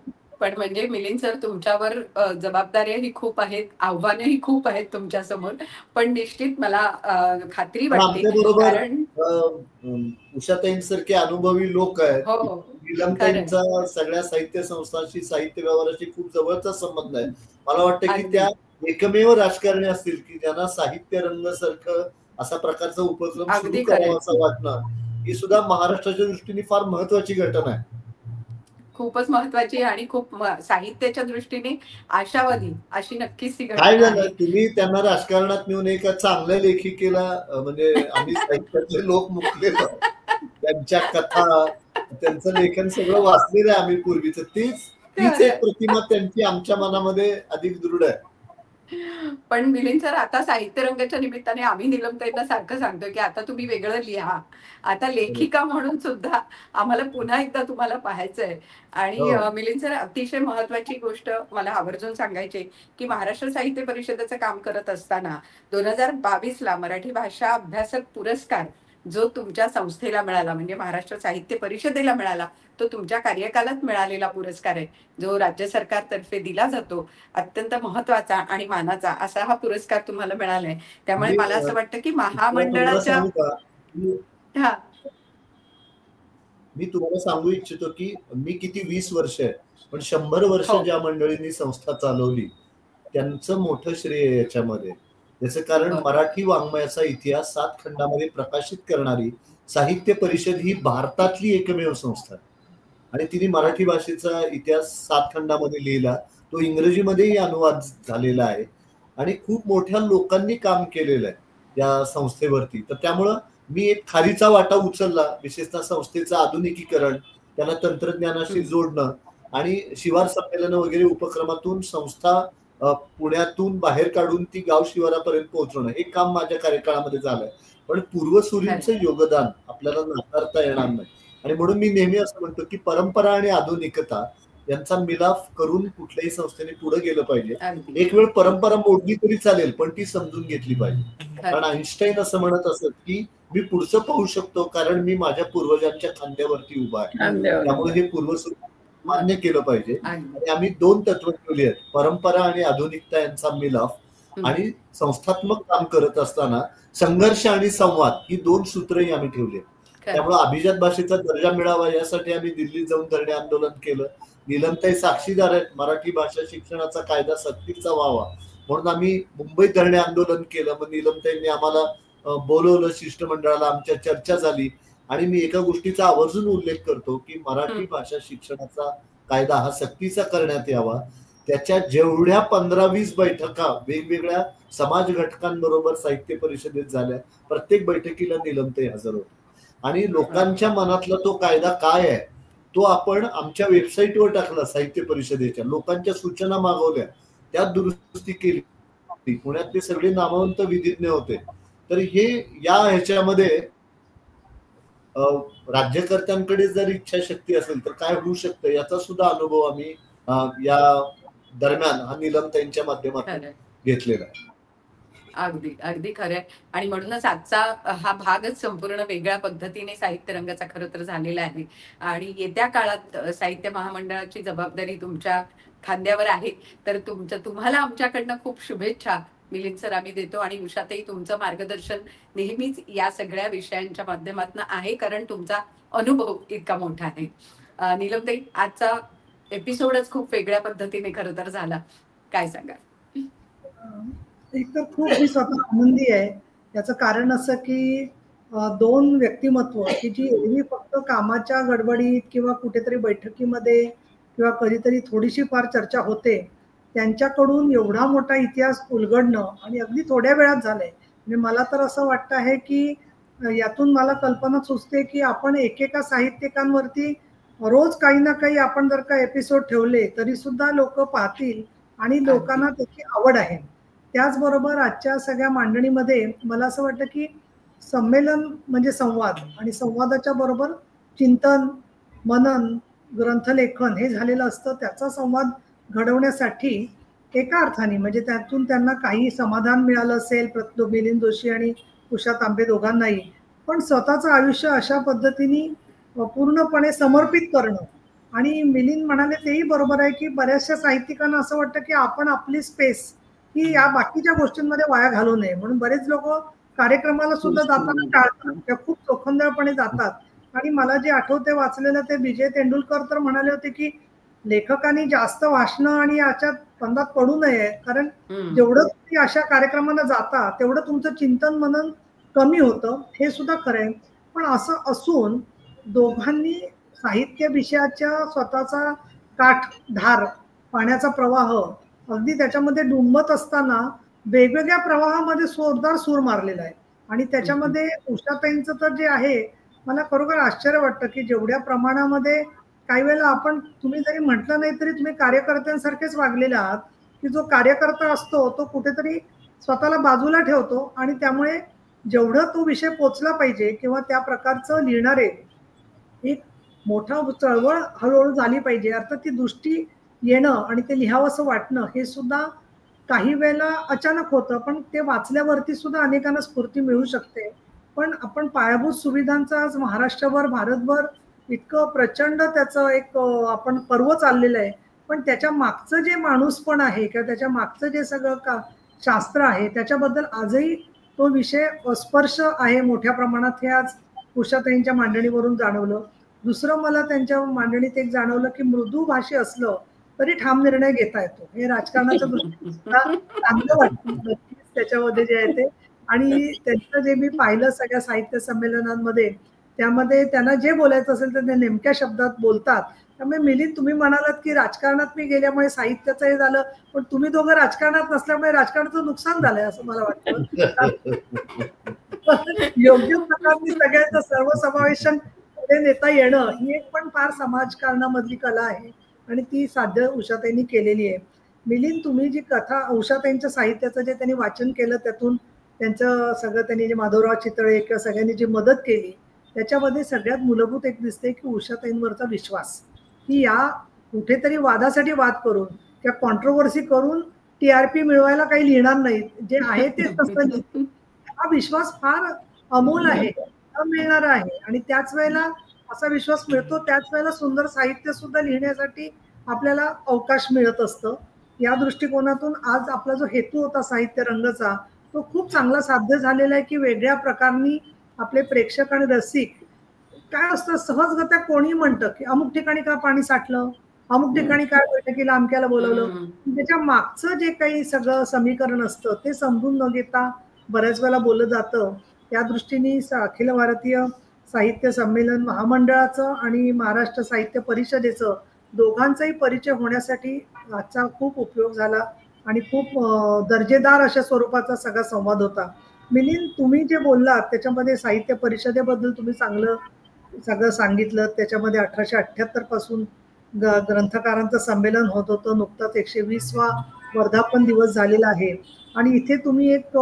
पण म्हणजे मिलिंद सर, तुमच्यावर जबाबदाऱ्याही खूप आहेत, आव्हानंही खूप आहेत तुमच्या समोर. पण निश्चित मला खात्री वाटते, कारण उषाताईंसारखे अनुभवी लोक आहेत. हो, नीलमताईंचा सगळ्या साहित्य संस्थांशी, साहित्य व्यवहाराशी खूप जवळचा संबंध आहे. मला वाटतं की त्या एकमेव राजकारणी असतील की ज्यांना साहित्य रंगासारखं असा प्रकारचा उपक्रम सुरू करावा असं वाटणं ही सुद्धा महाराष्ट्राच्या दृष्टीने फार महत्वाची घटना आहे. खूपच महत्वाची आणि खूप साहित्याच्या दृष्टीने आशावादी अशी नक्कीच ती घटना काय झालं, आहे. तुम्ही त्यांना राजकारणात नेऊन एका चांगल्या लेखिकेला म्हणजे आम्ही साहित्यातले लोक मुकलेलो, त्यांच्या कथा, त्यांचं लेखन सगळं वाचलेलं आहे आम्ही पूर्वीच. तीच एक प्रतिमा त्यांची आमच्या मनामध्ये अधिक दृढ आहे. पण मिलिंद सर, आता साहित्य रंगाच्या निमित्ताने आम्ही नीलमताईंना सारखं सांगतो की आता तुम्ही वेगळं लिहा. आता लेखिका म्हणून सुद्धा आम्हाला पुन्हा एकदा तुम्हाला पाहायचंय. आणि मिलिंद सर, अतिशय महत्वाची गोष्ट मला आवर्जून सांगायची की महाराष्ट्र साहित्य परिषदेचं काम करत असताना 2022 ला मराठी भाषा अभ्यासक पुरस्कार जो तुमच्या संस्थेला मिळाला, म्हणजे महाराष्ट्र साहित्य परिषदेला मिळाला, तो तुमच्या कार्यकालात मिळालेला पुरस्कार आहे, जो राज्य सरकारतर्फे दिला जातो. अत्यंत महत्वाचा आणि मानाचा असा हा पुरस्कार तुम्हाला मिळालाय. त्यामुळे मी मला असं वाटतं की तुम्हाला महामंडळाच्या सांगू का, हा मी तुम्हाला सांगू इच्छितो की मी किती 20 वर्ष आहे, पण 100 वर्ष हो. ज्या मंडळींनी संस्था चालवली त्यांचं मोठं श्रेय आहे याच्यामध्ये. याचं कारण हो. मराठी वाङ्मयाचा इतिहास 7 खंडामध्ये प्रकाशित करणारी साहित्य परिषद ही भारतातली एकमेव संस्था आहे. आणि तिने मराठी भाषेचा इतिहास 7 खंडामध्ये लिहिला. तो इंग्रजीमध्येही अनुवाद झालेला आहे आणि खूप मोठ्या लोकांनी काम केलेलं आहे या संस्थेवरती. तर त्यामुळं मी एक खारीचा वाटा उचलला, विशेषतः संस्थेचं आधुनिकीकरण, त्याला तंत्रज्ञानाशी जोडणं आणि शिवार संमेलन वगैरे उपक्रमातून संस्था पुण्यातून बाहेर काढून ती गाव शिवारापर्यंत पोहोचवणं हे काम माझ्या कार्यकाळामध्ये झालंय. पण पूर्वसुरींचं योगदान आपल्याला नाकारता येणार नाही. आणि म्हणून मी नेहमी असं म्हणतो की परंपरा आणि आधुनिकता यांचा मिलाफ करून कुठल्याही संस्थेने पुढे गेलं पाहिजे. अगदी एक वेळ परंपरा मोडली तरी चालेल, पण ती समजून घेतली पाहिजे. कारण खरं. आईन्स्टाईन असं म्हणत असत की मी पुढचं पाहू शकतो कारण मी माझ्या पूर्वजांच्या खांद्यावरती उभा आहे. खांद्यावर. त्यामुळे हे पूर्वसुरी मान्य केलं पाहिजे. अगदी. आणि आम्ही 2 तत्व ठेवली आहेत, परंपरा आणि आधुनिकता यांचा मिलाफ. आणि संस्थात्मक काम करत असताना संघर्ष आणि संवाद ही 2 सूत्रही आम्ही ठेवली आहेत. खरं. त्यामुळे अभिजात भाषेचा दर्जा मिळावा यासाठी आम्ही दिल्लीत जाऊन धरणे आंदोलन केलं. नीलमताई साक्षीदार आहेत, मराठी भाषा शिक्षणाचा कायदा सक्तीचा व्हावा म्हणून आम्ही मुंबईत धरणे आंदोलन केलं. मग नीलमताईंनी आम्हाला बोलवलं शिष्टमंडळाला, आमच्या चर्चा झाली आणि मी एका गोष्टीचा आवर्जून उल्लेख करतो की मराठी भाषा शिक्षणाचा कायदा हा सक्तीचा करण्यात यावा. त्याच्या जेवढ्या 15-20 बैठका वेगवेगळ्या समाज घटकांबरोबर साहित्य परिषदेत झाल्या, प्रत्येक बैठकीला नीलमताई हजर होते. आणि लोकांच्या मनातला तो कायदा काय आहे तो आपण आमच्या वेबसाईटवर टाकला साहित्य परिषदेच्या. लोकांच्या सूचना मागवल्या, त्यात दुरुस्ती केली. पुण्यातले सगळे नामवंत विधिज्ञ होते. तर हे या ह्याच्यामध्ये राज्यकर्त्यांकडे जर इच्छाशक्ती असेल तर काय होऊ शकतं याचा सुद्धा अनुभव आम्ही या दरम्यान हा नीलमताईंच्या माध्यमातून खरं. घेतलेला आहे. अगदी अगदी खरंय. आणि म्हणूनच आजचा हा भागच संपूर्ण वेगळ्या पद्धतीने साहित्य रंगाचा खरं तर झालेला आहे. आणि येत्या काळात साहित्य महामंडळाची जबाबदारी तुमच्या खांद्यावर आहे. तर तुम्हाला आमच्याकडनं खूप शुभेच्छा मिलिंद सर आम्ही देतो. आणि उषाताई तुमचं मार्गदर्शन नेहमीच या सगळ्या विषयांच्या माध्यमातून आहे, कारण तुमचा अनुभव इतका मोठा आहे. नीलमताई, आजचा एपिसोडच खूप वेगळ्या पद्धतीने खरं तर झाला. काय सांगा? एक तर खूप मी स्वतः आनंदी आहे. याचं कारण असं की 2 व्यक्तिमत्व की जी एरवी फक्त कामाच्या गडबडीत किंवा कुठेतरी बैठकीमध्ये किंवा कधीतरी थोडीशी फार चर्चा होते, त्यांच्याकडून एवढा मोठा इतिहास उलगडणं आणि अगदी थोड्या वेळात झालंय. म्हणजे मला तर असं वाटतं आहे की यातून मला कल्पना सुचते की आपण एकेका साहित्यिकांवरती रोज काही ना काही आपण जर का एपिसोड ठेवले तरी सुद्धा लोक पाहतील आणि लोकांना त्याची आवड आहे. त्याचबरोबर आजच्या सगळ्या मांडणीमध्ये मला असं वाटतं की संमेलन म्हणजे संवाद, आणि संवादाच्या बरोबर चिंतन, मनन, ग्रंथलेखन हे झालेलं असतं. त्याचा संवाद घडवण्यासाठी एका अर्थाने म्हणजे त्यातून त्यांना काही समाधान मिळालं असेल मिलिंद जोशी आणि उषा तांबे दोघांनाही, पण स्वतःचं आयुष्य अशा पद्धतीने पूर्णपणे समर्पित करणं. आणि मिलिंद म्हणाले तेही बरोबर आहे की बऱ्याचशा साहित्यिकांना असं वाटतं की आपण आपली स्पेस ही या बाकीच्या गोष्टींमध्ये वाया घालू नये, म्हणून बरेच लोक कार्यक्रमाला सुद्धा जाताना टाळतात किंवा खूप चोखंदळपणे जातात. आणि मला जे आठवते वाचलेलं ते विजय तेंडुलकर तर म्हणाले होते की लेखकांनी जास्त वाचणं आणि याच्यात फंदात पडू नये, कारण जेवढं तुम्ही अशा कार्यक्रमाला जाता तेवढं तुमचं चिंतन मनन कमी होतं. हे सुद्धा खरं आहे. पण असं असून दोघांनी साहित्य विषयाच्या स्वतःचा काठधार, पाण्याचा प्रवाह अगदी त्याच्यामध्ये डुंबत असताना वेगवेगळ्या प्रवाहामध्ये जोरदार सूर मारलेला आहे. आणि त्याच्यामध्ये उषाताईंचं तर जे आहे, मला खरोखर आश्चर्य वाटतं की जेवढ्या प्रमाणामध्ये काही वेळेला आपण, तुम्ही जरी म्हटलं नाही तरी तुम्ही कार्यकर्त्यांसारखेच वागलेले आहात की जो कार्यकर्ता असतो तो कुठेतरी स्वतःला बाजूला ठेवतो आणि त्यामुळे जेवढं तो विषय पोचला पाहिजे किंवा त्या प्रकारचं लिहिणारे एक मोठा चळवळ हळूहळू झाली पाहिजे. अर्थात ती दृष्टी येणं आणि ते लिहावंसं वाटणं हे सुद्धा काही वेळेला अचानक होतं, पण ते वाचल्यावरती सुद्धा अनेकांना स्फूर्ती मिळू शकते. पण आपण पायाभूत सुविधांचा आज महाराष्ट्रभर भारतभर इतकं प्रचंड त्याचं एक आपण पर्व चाललेलं आहे, पण त्याच्या मागचं जे माणूस पण आहे किंवा त्याच्या मागचं जे सगळं शास्त्र आहे त्याच्याबद्दल आजही तो विषय अस्पर्श आहे मोठ्या प्रमाणात. हे आज उषाताईंच्या मांडणीवरून जाणवलं. दुसरं मला त्यांच्या मांडणीत एक जाणवलं की मृदू भाषी असलं तरी ठाम निर्णय घेता येतो. हे राजकारणाच्या दृष्टीने सुद्धा चांगलं वाटतं नक्कीच त्याच्यामध्ये जे आहे ते. आणि त्यांचं जे मी पाहिलं सगळ्या साहित्य संमेलनांमध्ये, त्यामध्ये त्यांना जे बोलायचं असेल तर ते नेमक्या शब्दात बोलतात. त्यामुळे मिलिंद, तुम्ही म्हणालात की राजकारणात मी गेल्यामुळे साहित्याचं हे झालं, पण तुम्ही दोघं राजकारणात नसल्यामुळे राजकारणाचं नुकसान झालंय असं मला वाटतं. योग्य प्रकारने सगळ्यांचं सर्वसमावेशन नेता येणं ही एक पण फार समाजकारणामधली कला आहे आणि ती साध्य उषाताईंनी केलेली आहे. मिलिंद, तुम्ही जी कथा उषाताईंच्या साहित्याचं जे त्यांनी वाचन केलं, त्यातून त्यांचं सगळं त्यांनी जे माधवराव चितळे किंवा सगळ्यांनी जी मदत केली, त्याच्यामध्ये सगळ्यात मूलभूत एक दिसते की उषाताईंवरचा विश्वास, की या कुठेतरी वादासाठी वाद करून किंवा कॉन्ट्रोवर्सी करून TRP मिळवायला काही लिहिणार नाहीत, जे आहे ते तसं लिहितील. हा विश्वास फार अमोल आहे, मिळणारा आहे. आणि त्याच वेळेला असा विश्वास मिळतो, त्याच वेळेला सुंदर साहित्य सुद्धा लिहिण्यासाठी आपल्याला अवकाश मिळत असतं. या दृष्टिकोनातून आज आपला जो हेतू होता साहित्य रंगचा, तो खूप चांगला साध्य झालेला आहे की वेगळ्या प्रकारांनी आपले प्रेक्षक आणि रसिक, काय असतं सहजगत्या कोणी म्हणतं की अमुक ठिकाणी का पाणी साठलं, अमुक ठिकाणी काय बैठकीला अमक्याला बोलवलं, त्याच्या मागचं जे काही सगळं समीकरण असतं ते समजून न घेता बऱ्याच वेळेला बोललं जातं. त्या दृष्टीने अखिल भारतीय साहित्य संमेलन महामंडळाचं आणि महाराष्ट्र साहित्य परिषदेचं दोघांचाही परिचय होण्यासाठी आजचा खूप उपयोग झाला आणि खूप दर्जेदार अशा स्वरूपाचा सगळा संवाद होता. मिलिंद, तुम्ही जे बोललात त्याच्यामध्ये साहित्य परिषदेबद्दल तुम्ही चांगलं सगळं सांगितलं. त्याच्यामध्ये 1878 पासून ग्रंथकारांचं संमेलन होत होतं. नुकताच 120वा वर्धापन दिवस झालेला आहे आणि इथे तुम्ही एक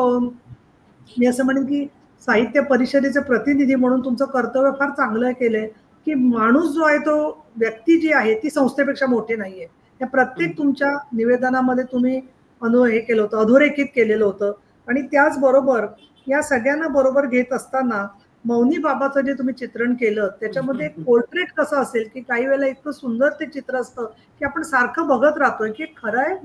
मी असं म्हणेन की साहित्य परिषदेचे प्रतिनिधी म्हणून तुमचं कर्तव्य फार चांगलं केलंय की माणूस जो आहे, तो व्यक्ती जी आहे ती संस्थेपेक्षा मोठी नाहीये. या प्रत्येक तुमच्या निवेदनामध्ये तुम्ही हे केलं होतं, अधोरेखित केलेलं होतं. आणि त्याचबरोबर या सगळ्यांना बरोबर घेत असताना मौनी बाबाचं जे तुम्ही चित्रण केलं त्याच्यामध्ये पोर्ट्रेट कसं असेल की काही वेळेला इतकं सुंदर ते चित्र असतं की आपण सारखं बघत राहतोय की खरं आहे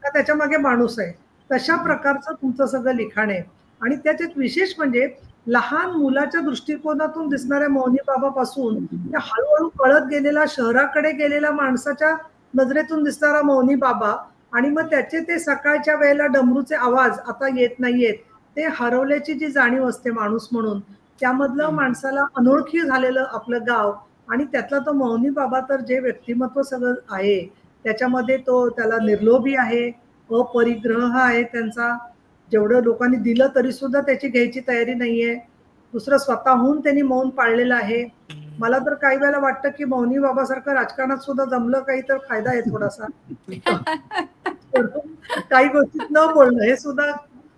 का त्याच्या मागे माणूस आहे. तशा प्रकारचं तुमचं सगळं लिखाण आहे. आणि त्याच्यात विशेष म्हणजे लहान मुलाच्या दृष्टिकोनातून दिसणाऱ्या मौनी बाबापासून त्या हळूहळू कळत गेलेला शहराकडे गेलेला माणसाच्या नजरेतून दिसणारा मौनी बाबा, आणि मग त्याचे ते सकाळच्या वेळेला डमरूचे आवाज आता येत नाहीयेत, ते हरवल्याची जी जाणीव असते माणूस म्हणून, त्यामधलं माणसाला अनोळखी झालेलं आपलं गाव, आणि त्यातला तो मौनी बाबा तर जे व्यक्तिमत्व सगळं आहे त्याच्यामध्ये तो त्याला निर्लोभी आहे, अपरिग्रह आहे त्यांचा, जेवढं लोकांनी दिलं तरी सुद्धा त्याची घ्यायची तयारी नाहीये. दुसरं स्वतःहून त्यांनी मौन पाळलेलं आहे. मला तर काही वेळेला वाटतं की मौनी बाबासारखं राजकारणात सुद्धा जमलं काही तर फायदा आहे थोडासा. काही गोष्टीत न बोलणं हे सुद्धा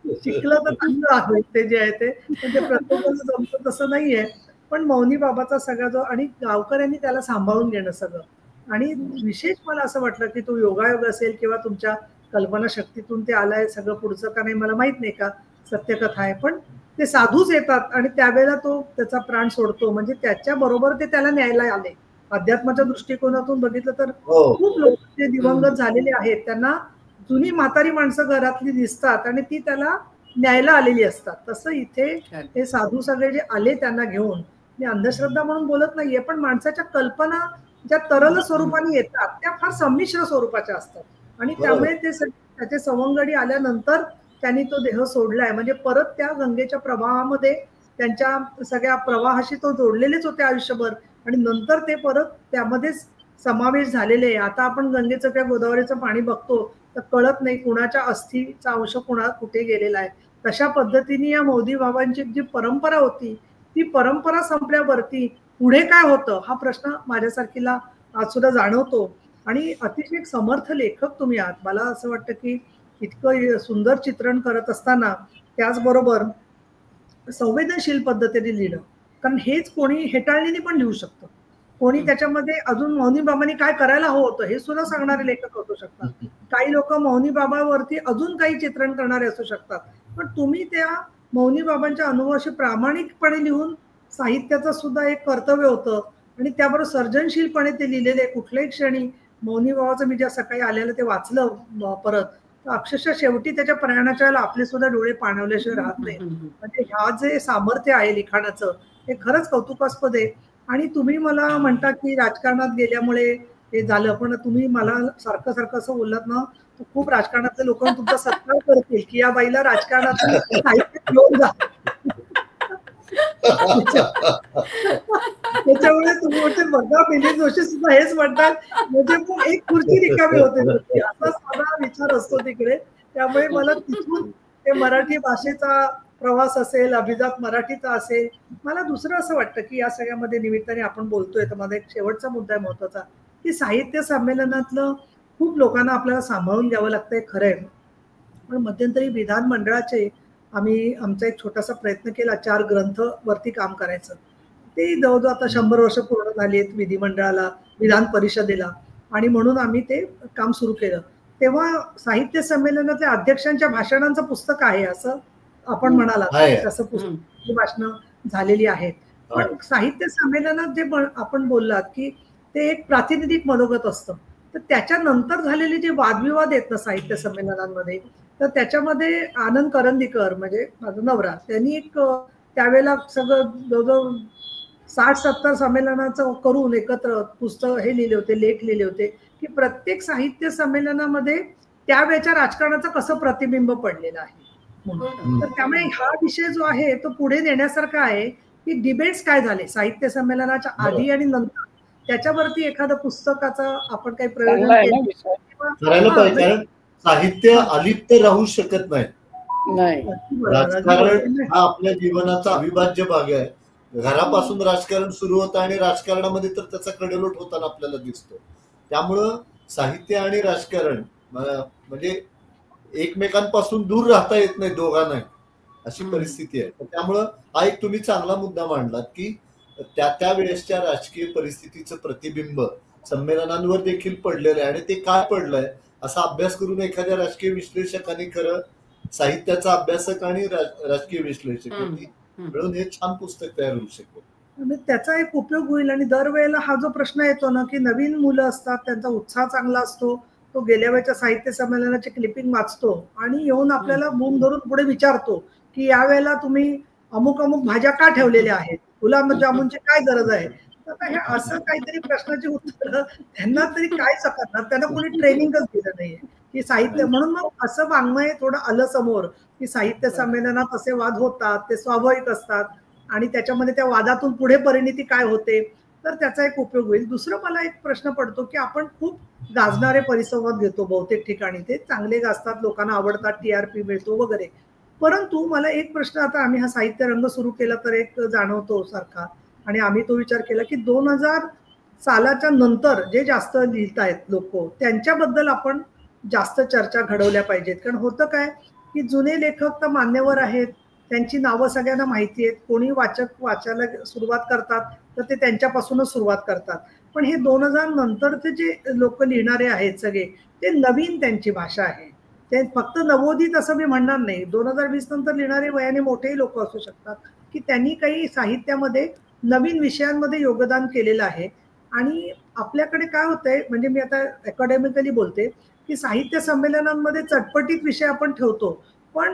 शिकलं तर चांगलं आहे ते जे आहे ते, म्हणजे प्रत्येकाला जमतं तसं नाहीये. पण मौनी बाबाचा सगळा जो, आणि गावकऱ्यांनी त्याला सांभाळून घेणं सगळं, आणि विशेष मला असं वाटलं की तो योगायोग असेल किंवा तुमच्या कल्पनाशक्तीतून ते आलाय सगळं, पुढचं का नाही मला माहित नाही का सत्यकथा आहे, पण ते साधूच येतात आणि त्यावेळेला तो त्याचा प्राण सोडतो. म्हणजे त्याच्या बरोबर ते त्याला न्यायला आले. अध्यात्माच्या दृष्टिकोनातून बघितलं तर खूप लोक जे दिवंगत झालेले आहेत त्यांना जुनी म्हातारी माणसं घरातली दिसतात आणि ती त्याला न्यायला आलेली असतात. तसं इथे हे साधू सगळे जे आले त्यांना घेऊन, मी अंधश्रद्धा म्हणून बोलत नाहीये, पण माणसाच्या कल्पना ज्या तरल स्वरूपाने येतात त्या फार संमिश्र स्वरूपाच्या असतात आणि त्यामुळे ते त्याचे सवंगडी आल्यानंतर त्यांनी तो देह सोडलाय. म्हणजे परत त्या गंगेच्या प्रवाहामध्ये त्यांच्या सगळ्या प्रवाहाशी तो जोडलेलेच होते आयुष्यभर, आणि नंतर ते परत त्यामध्येच समावेश झालेले आहे. आता आपण गंगेचं किंवा गोदावरीचं पाणी बघतो तर कळत नाही कुणाच्या अस्थीचा अंश कुठे गेलेला आहे. तशा पद्धतीने या मौनी बाबांची जी परंपरा होती ती परंपरा संपल्यावरती पुढे काय होतं हा प्रश्न माझ्यासारखीला आज सुद्धा जाणवतो. आणि अतिशय एक समर्थ लेखक तुम्ही आहात. मला असं वाटतं की इतकं सुंदर चित्रण करत असताना त्याचबरोबर संवेदनशील पद्धतीने लिहिणं, कारण हेच कोणी हेटाळणीने पण लिहू शकतं. कोणी त्याच्यामध्ये अजून मौनी बाबांनी काय करायला हवं होतं हे सुद्धा सांगणारे लेखक असू शकतात. काही लोक मौनी बाबावरती अजून काही चित्रण करणारे असू शकतात. पण तुम्ही त्या मौनी बाबांच्या अनुभवाशी प्रामाणिकपणे लिहून साहित्याचं सुद्धा एक कर्तव्य होतं आणि त्याबरोबर सर्जनशीलपणे ते लिहिलेले. कुठल्याही क्षणी मौनी बाबाचं मी ज्या सकाळी आलेलं ते वाचलं परत, तर अक्षरशः शेवटी त्याच्या प्रयाणाच्या वेळेला आपले सुद्धा डोळे पाणावल्याशिवाय राहत नाही. म्हणजे ह्या जे सामर्थ्य आहे लिखाणाचं हे खरंच कौतुकास्पद आहे. आणि तुम्ही मला म्हणता की राजकारणात गेल्यामुळे हे झालं, पण तुम्ही मला सारखं सारखं असं बोललात ना, तर खूप राजकारणातले लोक तुमचा सत्कार करतील की या बाईला राजकारणातून साहित्य घेऊन जा. त्याच्यामुळे तुम्ही म्हणते बघा मिलिंद जोशी सुद्धा हेच म्हणतात, म्हणजे मग एक खुर्ची रिकामी होते, असा साधा विचार असतो तिकडे. त्यामुळे मला तिथून ते मराठी भाषेचा प्रवास असेल, अभिजात मराठीचा असेल, मला दुसरं असं वाटतं की या सगळ्यामध्ये निमित्ताने आपण बोलतोय तर माझा एक शेवटचा मुद्दा आहे महत्वाचा, की साहित्य संमेलनातलं खूप लोकांना आपल्याला सांभाळून घ्यावं लागतंय, खरंय. पण मध्यंतरी विधानमंडळाचे आम्ही आमचा एक छोटासा प्रयत्न केला 4 ग्रंथ वरती काम करायचं. ते जवळजवळ आता 100 वर्ष पूर्ण झाली आहेत विधिमंडळाला, विधान परिषदेला, आणि म्हणून आम्ही ते काम सुरू केलं. तेव्हा साहित्य संमेलनातल्या अध्यक्षांच्या भाषणांचं पुस्तक आहे असं आपण म्हणाला, तसं पुस्तक भाषणं झालेली आहेत. पण साहित्य संमेलनात जे आपण बोललात की ते एक प्रातिनिधिक मनोगत असतं, तर त्याच्यानंतर झालेले जे वादविवाद आहेत ना साहित्य संमेलनांमध्ये, तर त्याच्यामध्ये आनंद करंदीकर म्हणजे माझा नवरा, त्यांनी एक त्यावेळेला सगळं जवळजवळ 60-70 संमेलनाचं करून एकत्र पुस्तक हे लिहिले होते, लेख लिहिले होते की प्रत्येक साहित्य संमेलनामध्ये त्यावेळेच्या राजकारणाचं कसं प्रतिबिंब पडलेलं आहे म्हणून. तर त्यामुळे हा विषय जो आहे तो पुढे नेण्यासारखा आहे की डिबेट्स काय झाले साहित्य संमेलनाच्या आधी आणि नंतर, त्याच्यावरती एखादं पुस्तकाचं आपण काही प्रयोजन करायला पाहिजे. कारण साहित्य अलिप्त राहू शकत नाही. राजकारण हा आपल्या जीवनाचा अविभाज्य भाग आहे. घरापासून राजकारण सुरू होतं आणि राजकारणामध्ये तर त्याचा कडेलोट होताना आपल्याला दिसतो. त्यामुळं साहित्य आणि राजकारण म्हणजे एकमेकांपासून दूर राहता येत नाही दोघांना, अशी परिस्थिती आहे. त्यामुळं हा एक तुम्ही चांगला मुद्दा मांडलात की त्या वेळेसच्या राजकीय परिस्थितीचं प्रतिबिंब संमेलनांवर देखील पडलेलं आहे आणि ते काय पडलंय असा अभ्यास करून एखाद्या राजकीय विश्लेषकांनी, खरं साहित्याचा अभ्यासक आणि राजकीय विश्लेषक मिळून हे छान पुस्तक तयार होऊ शकेल. त्याचा एक उपयोग होईल. आणि दरवेळेला हा जो प्रश्न येतो ना की नवीन मुलं असतात, त्यांचा उत्साह चांगला असतो, तो गेल्या वेळेच्या साहित्य संमेलनाचे क्लिपिंग वाचतो आणि येऊन आपल्याला मून धरून पुढे विचारतो की यावेळेला तुम्ही अमुक अमुक भाज्या का ठेवलेल्या आहेत, गुलाबजामुनची काय गरज आहे. आता हे असं काहीतरी प्रश्नाची उत्तर त्यांना तरी काय सकणार, त्यांना कोणी ट्रेनिंगच दिलं नाहीये की साहित्य. म्हणून मग असं वाङ्मय थोडं आलं समोर की साहित्य संमेलनात असे वाद होतात, ते स्वाभाविक असतात आणि त्याच्यामध्ये त्या वादातून पुढे परिणिती काय होते, तर त्याचा एक उपयोग होईल. दुसरं मला एक प्रश्न पडतो की आपण खूप गाजणारे परिसंवाद घेतो बहुतेक ठिकाणी, ते चांगले गाजतात, लोकांना आवडतात, TRP मिळतो वगैरे. परंतु मला एक प्रश्न, आता आम्ही हा साहित्य रंग सुरू केला तर एक जाणवतो सारखा, आणि आम्ही तो विचार केला की 2000 सालाच्या नंतर जे जास्त लिहितायत लोक, त्यांच्याबद्दल आपण जास्त चर्चा घडवल्या पाहिजेत. कारण होतं काय की जुने लेखक तर मान्यवर आहेत, त्यांची नावं सगळ्यांना माहिती आहेत, कोणी वाचक वाचायला सुरुवात करतात तर ते त्यांच्यापासूनच सुरुवात करतात. पण हे 2000 नंतरचे जे लोक लिहिणारे आहेत सगळे, ते नवीन त्यांची भाषा आहे, ते फक्त नवोदित असं मी म्हणणार नाही. 2020 नंतर लिहिणारे वयाने मोठेही लोक असू शकतात की त्यांनी काही साहित्यामध्ये नवीन विषयांमध्ये योगदान केलेलं आहे. आणि आपल्याकडे काय होतंय, म्हणजे मी आता अकॅडमिकली बोलते की साहित्य संमेलनांमध्ये चटपटीत विषय आपण ठेवतो, पण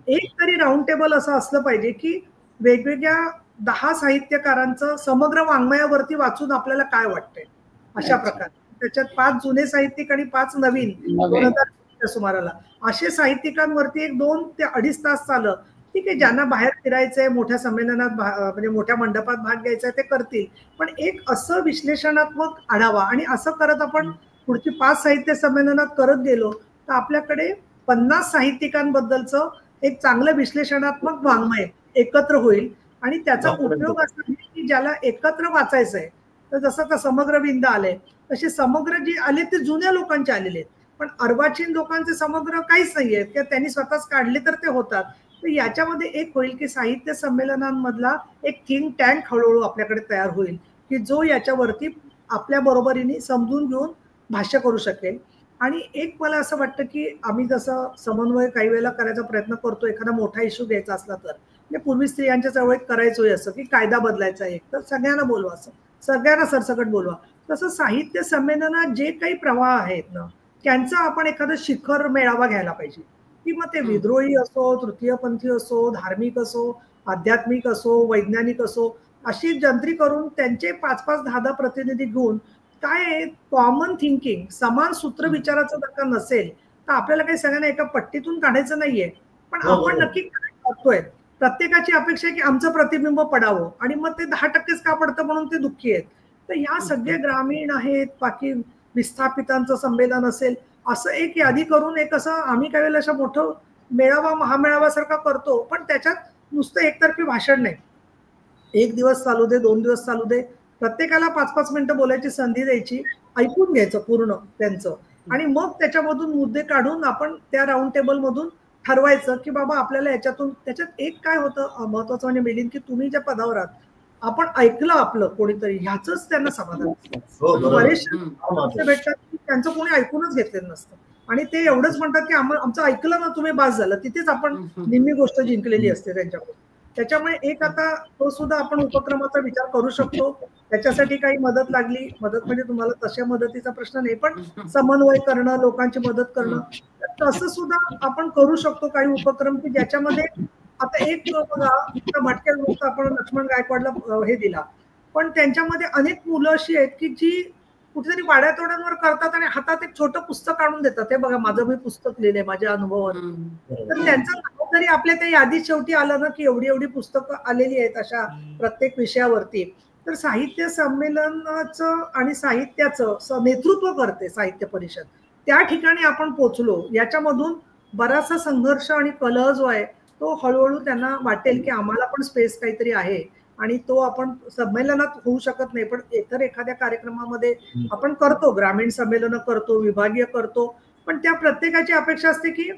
एक तरी राऊंड टेबल असं असलं पाहिजे की वेगवेगळ्या 10 साहित्यकारांचं समग्र वाङ्मयावरती वाचून आपल्याला काय वाटतंय अशा प्रकारे. त्याच्यात 5 जुने साहित्यिक आणि 5 नवीन 2000 सुमाराला असे साहित्यिकांवरती एक 2 ते 2.5 तास चाललं. ठीक आहे, ज्यांना बाहेर फिरायचंय, मोठ्या संमेलनात म्हणजे मोठ्या मंडपात भाग घ्यायचा ते करतील, पण एक असं विश्लेषणात्मक आढावा, आणि असं करत आपण पुढची 5 साहित्य संमेलनात करत गेलो तर आपल्याकडे 50 साहित्यिकांबद्दलचं एक चांगलं विश्लेषणात्मक वाङ्मय एकत्र होईल. आणि त्याचा उपयोग असा आहे की ज्याला एकत्र वाचायचंय, तर जसं आता समग्र विंद आलंय तसे समग्र जे आले ते जुन्या लोकांचे आलेले आहेत, पण अर्वाचीन लोकांचे समग्र काहीच नाहीये किंवा त्यांनी स्वतःच काढले तर ते होतात. तर याच्यामध्ये एक होईल की साहित्य संमेलनांमधला एक थिंक टँक हळूहळू आपल्याकडे तयार होईल की जो याच्यावरती आपल्या बरोबरीने समजून घेऊन भाष्य करू शकेल. आणि एक मला असं वाटतं की आम्ही जसं समन्वय काही वेळेला करायचा प्रयत्न करतो, एखादा मोठा इश्यू घ्यायचा असला तर म्हणजे पूर्वी स्त्रियांच्या चळवळीत करायचोय असं की कायदा बदलायचा एक तर सगळ्यांना बोलवा, असं सगळ्यांना सरसकट बोलवा. तसं साहित्य संमेलनात जे काही प्रवाह आहेत ना त्यांचा आपण एखादा शिखर मेळावा घ्यायला पाहिजे, की मग ते विद्रोही असो, तृतीयपंथी असो, धार्मिक असो, आध्यात्मिक असो, वैज्ञानिक असो, अशी जंत्री करून त्यांचे 5-5, 10-10 प्रतिनिधी घेऊन काय कॉमन थिंकिंग, समान सूत्र विचाराचं जर का नसेल तर आपल्याला काही सगळ्यांना एका पट्टीतून काढायचं नाहीये. पण हो, आपण बरोबर. नक्की काय करतोय? प्रत्येकाची अपेक्षा आहे की आमचं प्रतिबिंब पडावं आणि मग ते 10%च का पडतं म्हणून ते दुःखी आहेत. तर ह्या सगळे ग्रामीण आहेत, बाकी विस्थापितांचं संमेलन असेल, असं एक यादी करून एक असं आम्ही काही वेळेला असं मोठं मेळावा, महामेळावासारखा करतो, पण त्याच्यात नुसतं एकतर्फी भाषण नाही. 1 दिवस चालू दे, 2 दिवस चालू दे. प्रत्येकाला 5-5 मिनिटं बोलायची संधी द्यायची, ऐकून घ्यायचं पूर्ण त्यांचं आणि मग त्याच्यामधून मुद्दे काढून आपण त्या राउंड टेबलमधून ठरवायचं, की बाबा आपल्याला याच्यातून त्याच्यात एक काय होतं महत्वाचं म्हणजे मिलिंद, की तुम्ही ज्या पदावर आहात, आपण ऐकलं आपलं कोणीतरी ह्याचंच त्यांना समाधान असतं. हो, बरोबर. बरेचसे हा माझं. असे भेटतात, की त्यांचं कोणी ऐकूनच घेतलेलं नसतं आणि ते एवढंच म्हणतात, की आमचं ऐकलं ना तुम्ही बास झालं. तिथेच आपण निम्मी गोष्ट जिंकलेली असते त्यांच्याकडून. त्याच्यामुळे एक आता तो सुद्धा आपण उपक्रमाचा विचार करू शकतो. त्याच्यासाठी काही मदत लागली, मदत म्हणजे तुम्हाला तशा मदतीचा प्रश्न नाही, पण समन्वय करणं, लोकांची मदत करणं, तर तसं सुद्धा आपण करू शकतो काही उपक्रम, की ज्याच्यामध्ये आता एक बघा, आता भटक्या ग्रुप आपण लक्ष्मण गायकवाडला हे दिला. पण त्यांच्यामध्ये अनेक मुलं अशी आहेत, की जी कुठेतरी वाड्या-तोड्यांवर करतात आणि हातात एक छोटं पुस्तक आणून देतात. हे बघा माझं मी पुस्तक लिहिलंय माझ्या अनुभवावरती. तर त्यांचं नाव जरी आपल्या त्या यादीत शेवटी आलं ना, की एवढी-एवढी पुस्तकं आलेली आहेत अशा प्रत्येक विषयावरती. तर साहित्य संमेलनाचं आणि साहित्याचं नेतृत्व करते साहित्य परिषद. त्या ठिकाणी आपण पोहोचलो. याच्यामधून बराचसा संघर्ष आणि कलह जो आहे, तो हळू त्यांना वाटेल, की आम्हाला पण स्पेस काहीतरी आहे आणि तो आपण संमेलनात होऊ शकत नाही, पण इतर एखाद्या कार्यक्रमामध्ये आपण करतो. ग्रामीण संमेलनं करतो, विभागीय करतो. पण त्या प्रत्येकाची अपेक्षा असते, की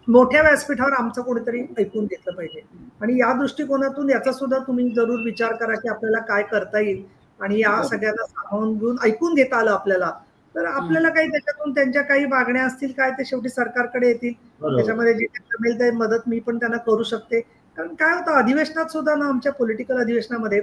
मोठ्या व्यासपीठावर आमचं कोणीतरी ऐकून घेतलं पाहिजे आणि या दृष्टिकोनातून याचा सुद्धा तुम्ही जरूर विचार करा, की आपल्याला काय करता येईल आणि या सगळ्यांना सामावून घेऊन ऐकून घेता आलं आपल्याला, तर आपल्याला काही त्याच्यातून त्यांच्या काही मागण्या असतील काय ते शेवटी सरकारकडे येतील. बरोबर. त्याच्यामध्ये जे काही जमेल ते मदत मी पण त्यांना करू शकते. कारण काय होतं अधिवेशनात सुद्धा ना, आमच्या पॉलिटिकल अधिवेशनामध्ये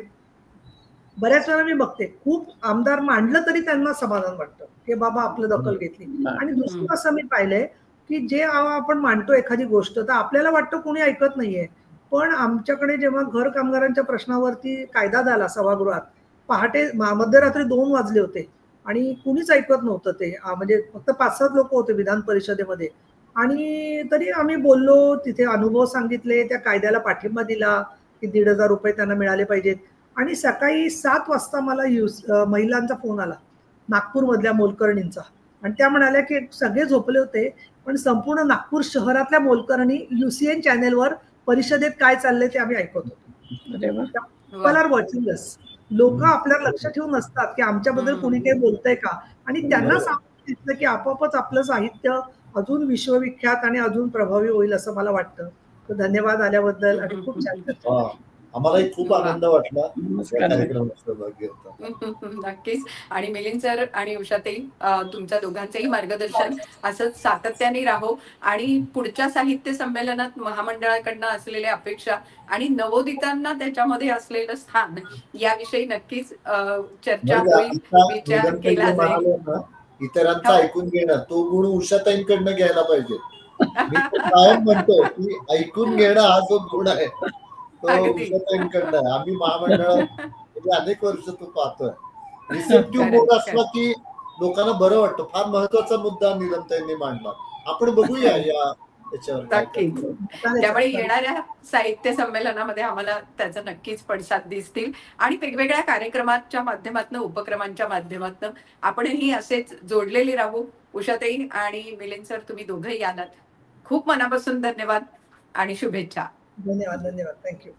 बऱ्याच वेळा मी बघते खूप आमदार मांडलं तरी त्यांना समाधान वाटतं, की बाबा आपलं दखल घेतली. आणि दुसरं असं मी पाहिलंय, की जे आपण मांडतो एखादी गोष्ट तर आपल्याला वाटतं कोणी ऐकत नाहीये. पण आमच्याकडे जेव्हा घर कामगारांच्या प्रश्नावरती कायदा झाला सभागृहात, पहाटे मध्यरात्री 2 वाजले होते आणि कुणीच ऐकत नव्हतं ते. म्हणजे फक्त 5-7 लोक होते विधान परिषदेमध्ये आणि तरी आम्ही बोललो, तिथे अनुभव सांगितले, त्या कायद्याला पाठिंबा दिला, की ₹1,500 त्यांना मिळाले पाहिजेत. आणि सकाळी 7 वाजता मला महिलांचा फोन आला, नागपूरमधल्या मोलकर्णींचा आणि त्या म्हणाल्या, की सगळे झोपले होते, पण संपूर्ण नागपूर शहरातल्या मोलकर्णी UCN चॅनेलवर परिषदेत काय चाललंय ते आम्ही ऐकत होतो. अरे वा. People are watching us. लोक आपल्यावर लक्ष ठेवून असतात, की आमच्याबद्दल कोणी काही बोलतंय का आणि त्यांना सांगितलं, की आपोआपच आपलं साहित्य अजून विश्वविख्यात आणि अजून प्रभावी होईल असं मला वाटतं. तर धन्यवाद आल्याबद्दल आणि खूप छान चर्चा. हा. आम्हालाही खूप आनंद वाटला या नमस्कार. कार्यक्रमात सहभागी होता. नक्कीच. आणि मिलिंद सर आणि उषाताई, तुमच्या दोघांचंही मार्गदर्शन असंच सातत्याने राहो आणि पुढच्या साहित्य संमेलनात महामंडळाकडनं असलेल्या अपेक्षा आणि नवोदितांना त्याच्यामध्ये असलेलं स्थान याविषयी नक्कीच चर्चा बरं का, होईल, आता विचार निलमताई केला जे जाईल. म्हणाले ना, इतरांचं हो. ऐकून घेणं तो गुण उषाताईंकडनं घ्यायला पाहिजे. मी तर कायम म्हणतो की ऐकून घेणं हा जो गुण आहे तो अगदी. उषाताईंकडनं आहे. आम्ही महामंडळात गेली अनेक वर्ष तो पाहतोय. रिसेप्टिव्ह खरंच, मोड असला खरंच. की लोकांना बरं वाटतं. फार महत्वाचा मुद्दा निलमताईंनी मांडला. आपण बघूया याच्यावर काय नक्कीच. करतो. त्यामुळे येणाऱ्या साहित्य संमेलनामध्ये आम्हाला त्याचा नक्कीच पडसाद दिसतील आणि वेगवेगळ्या कार्यक्रमाच्या माध्यमातून, उपक्रमांच्या माध्यमातून आपणही असेच जोडलेले राहू. उषाताई आणि मिलिंद सर, तुम्ही दोघंही आलात. खूप मनापासून धन्यवाद आणि शुभेच्छा. धन्यवाद. थँक्यू.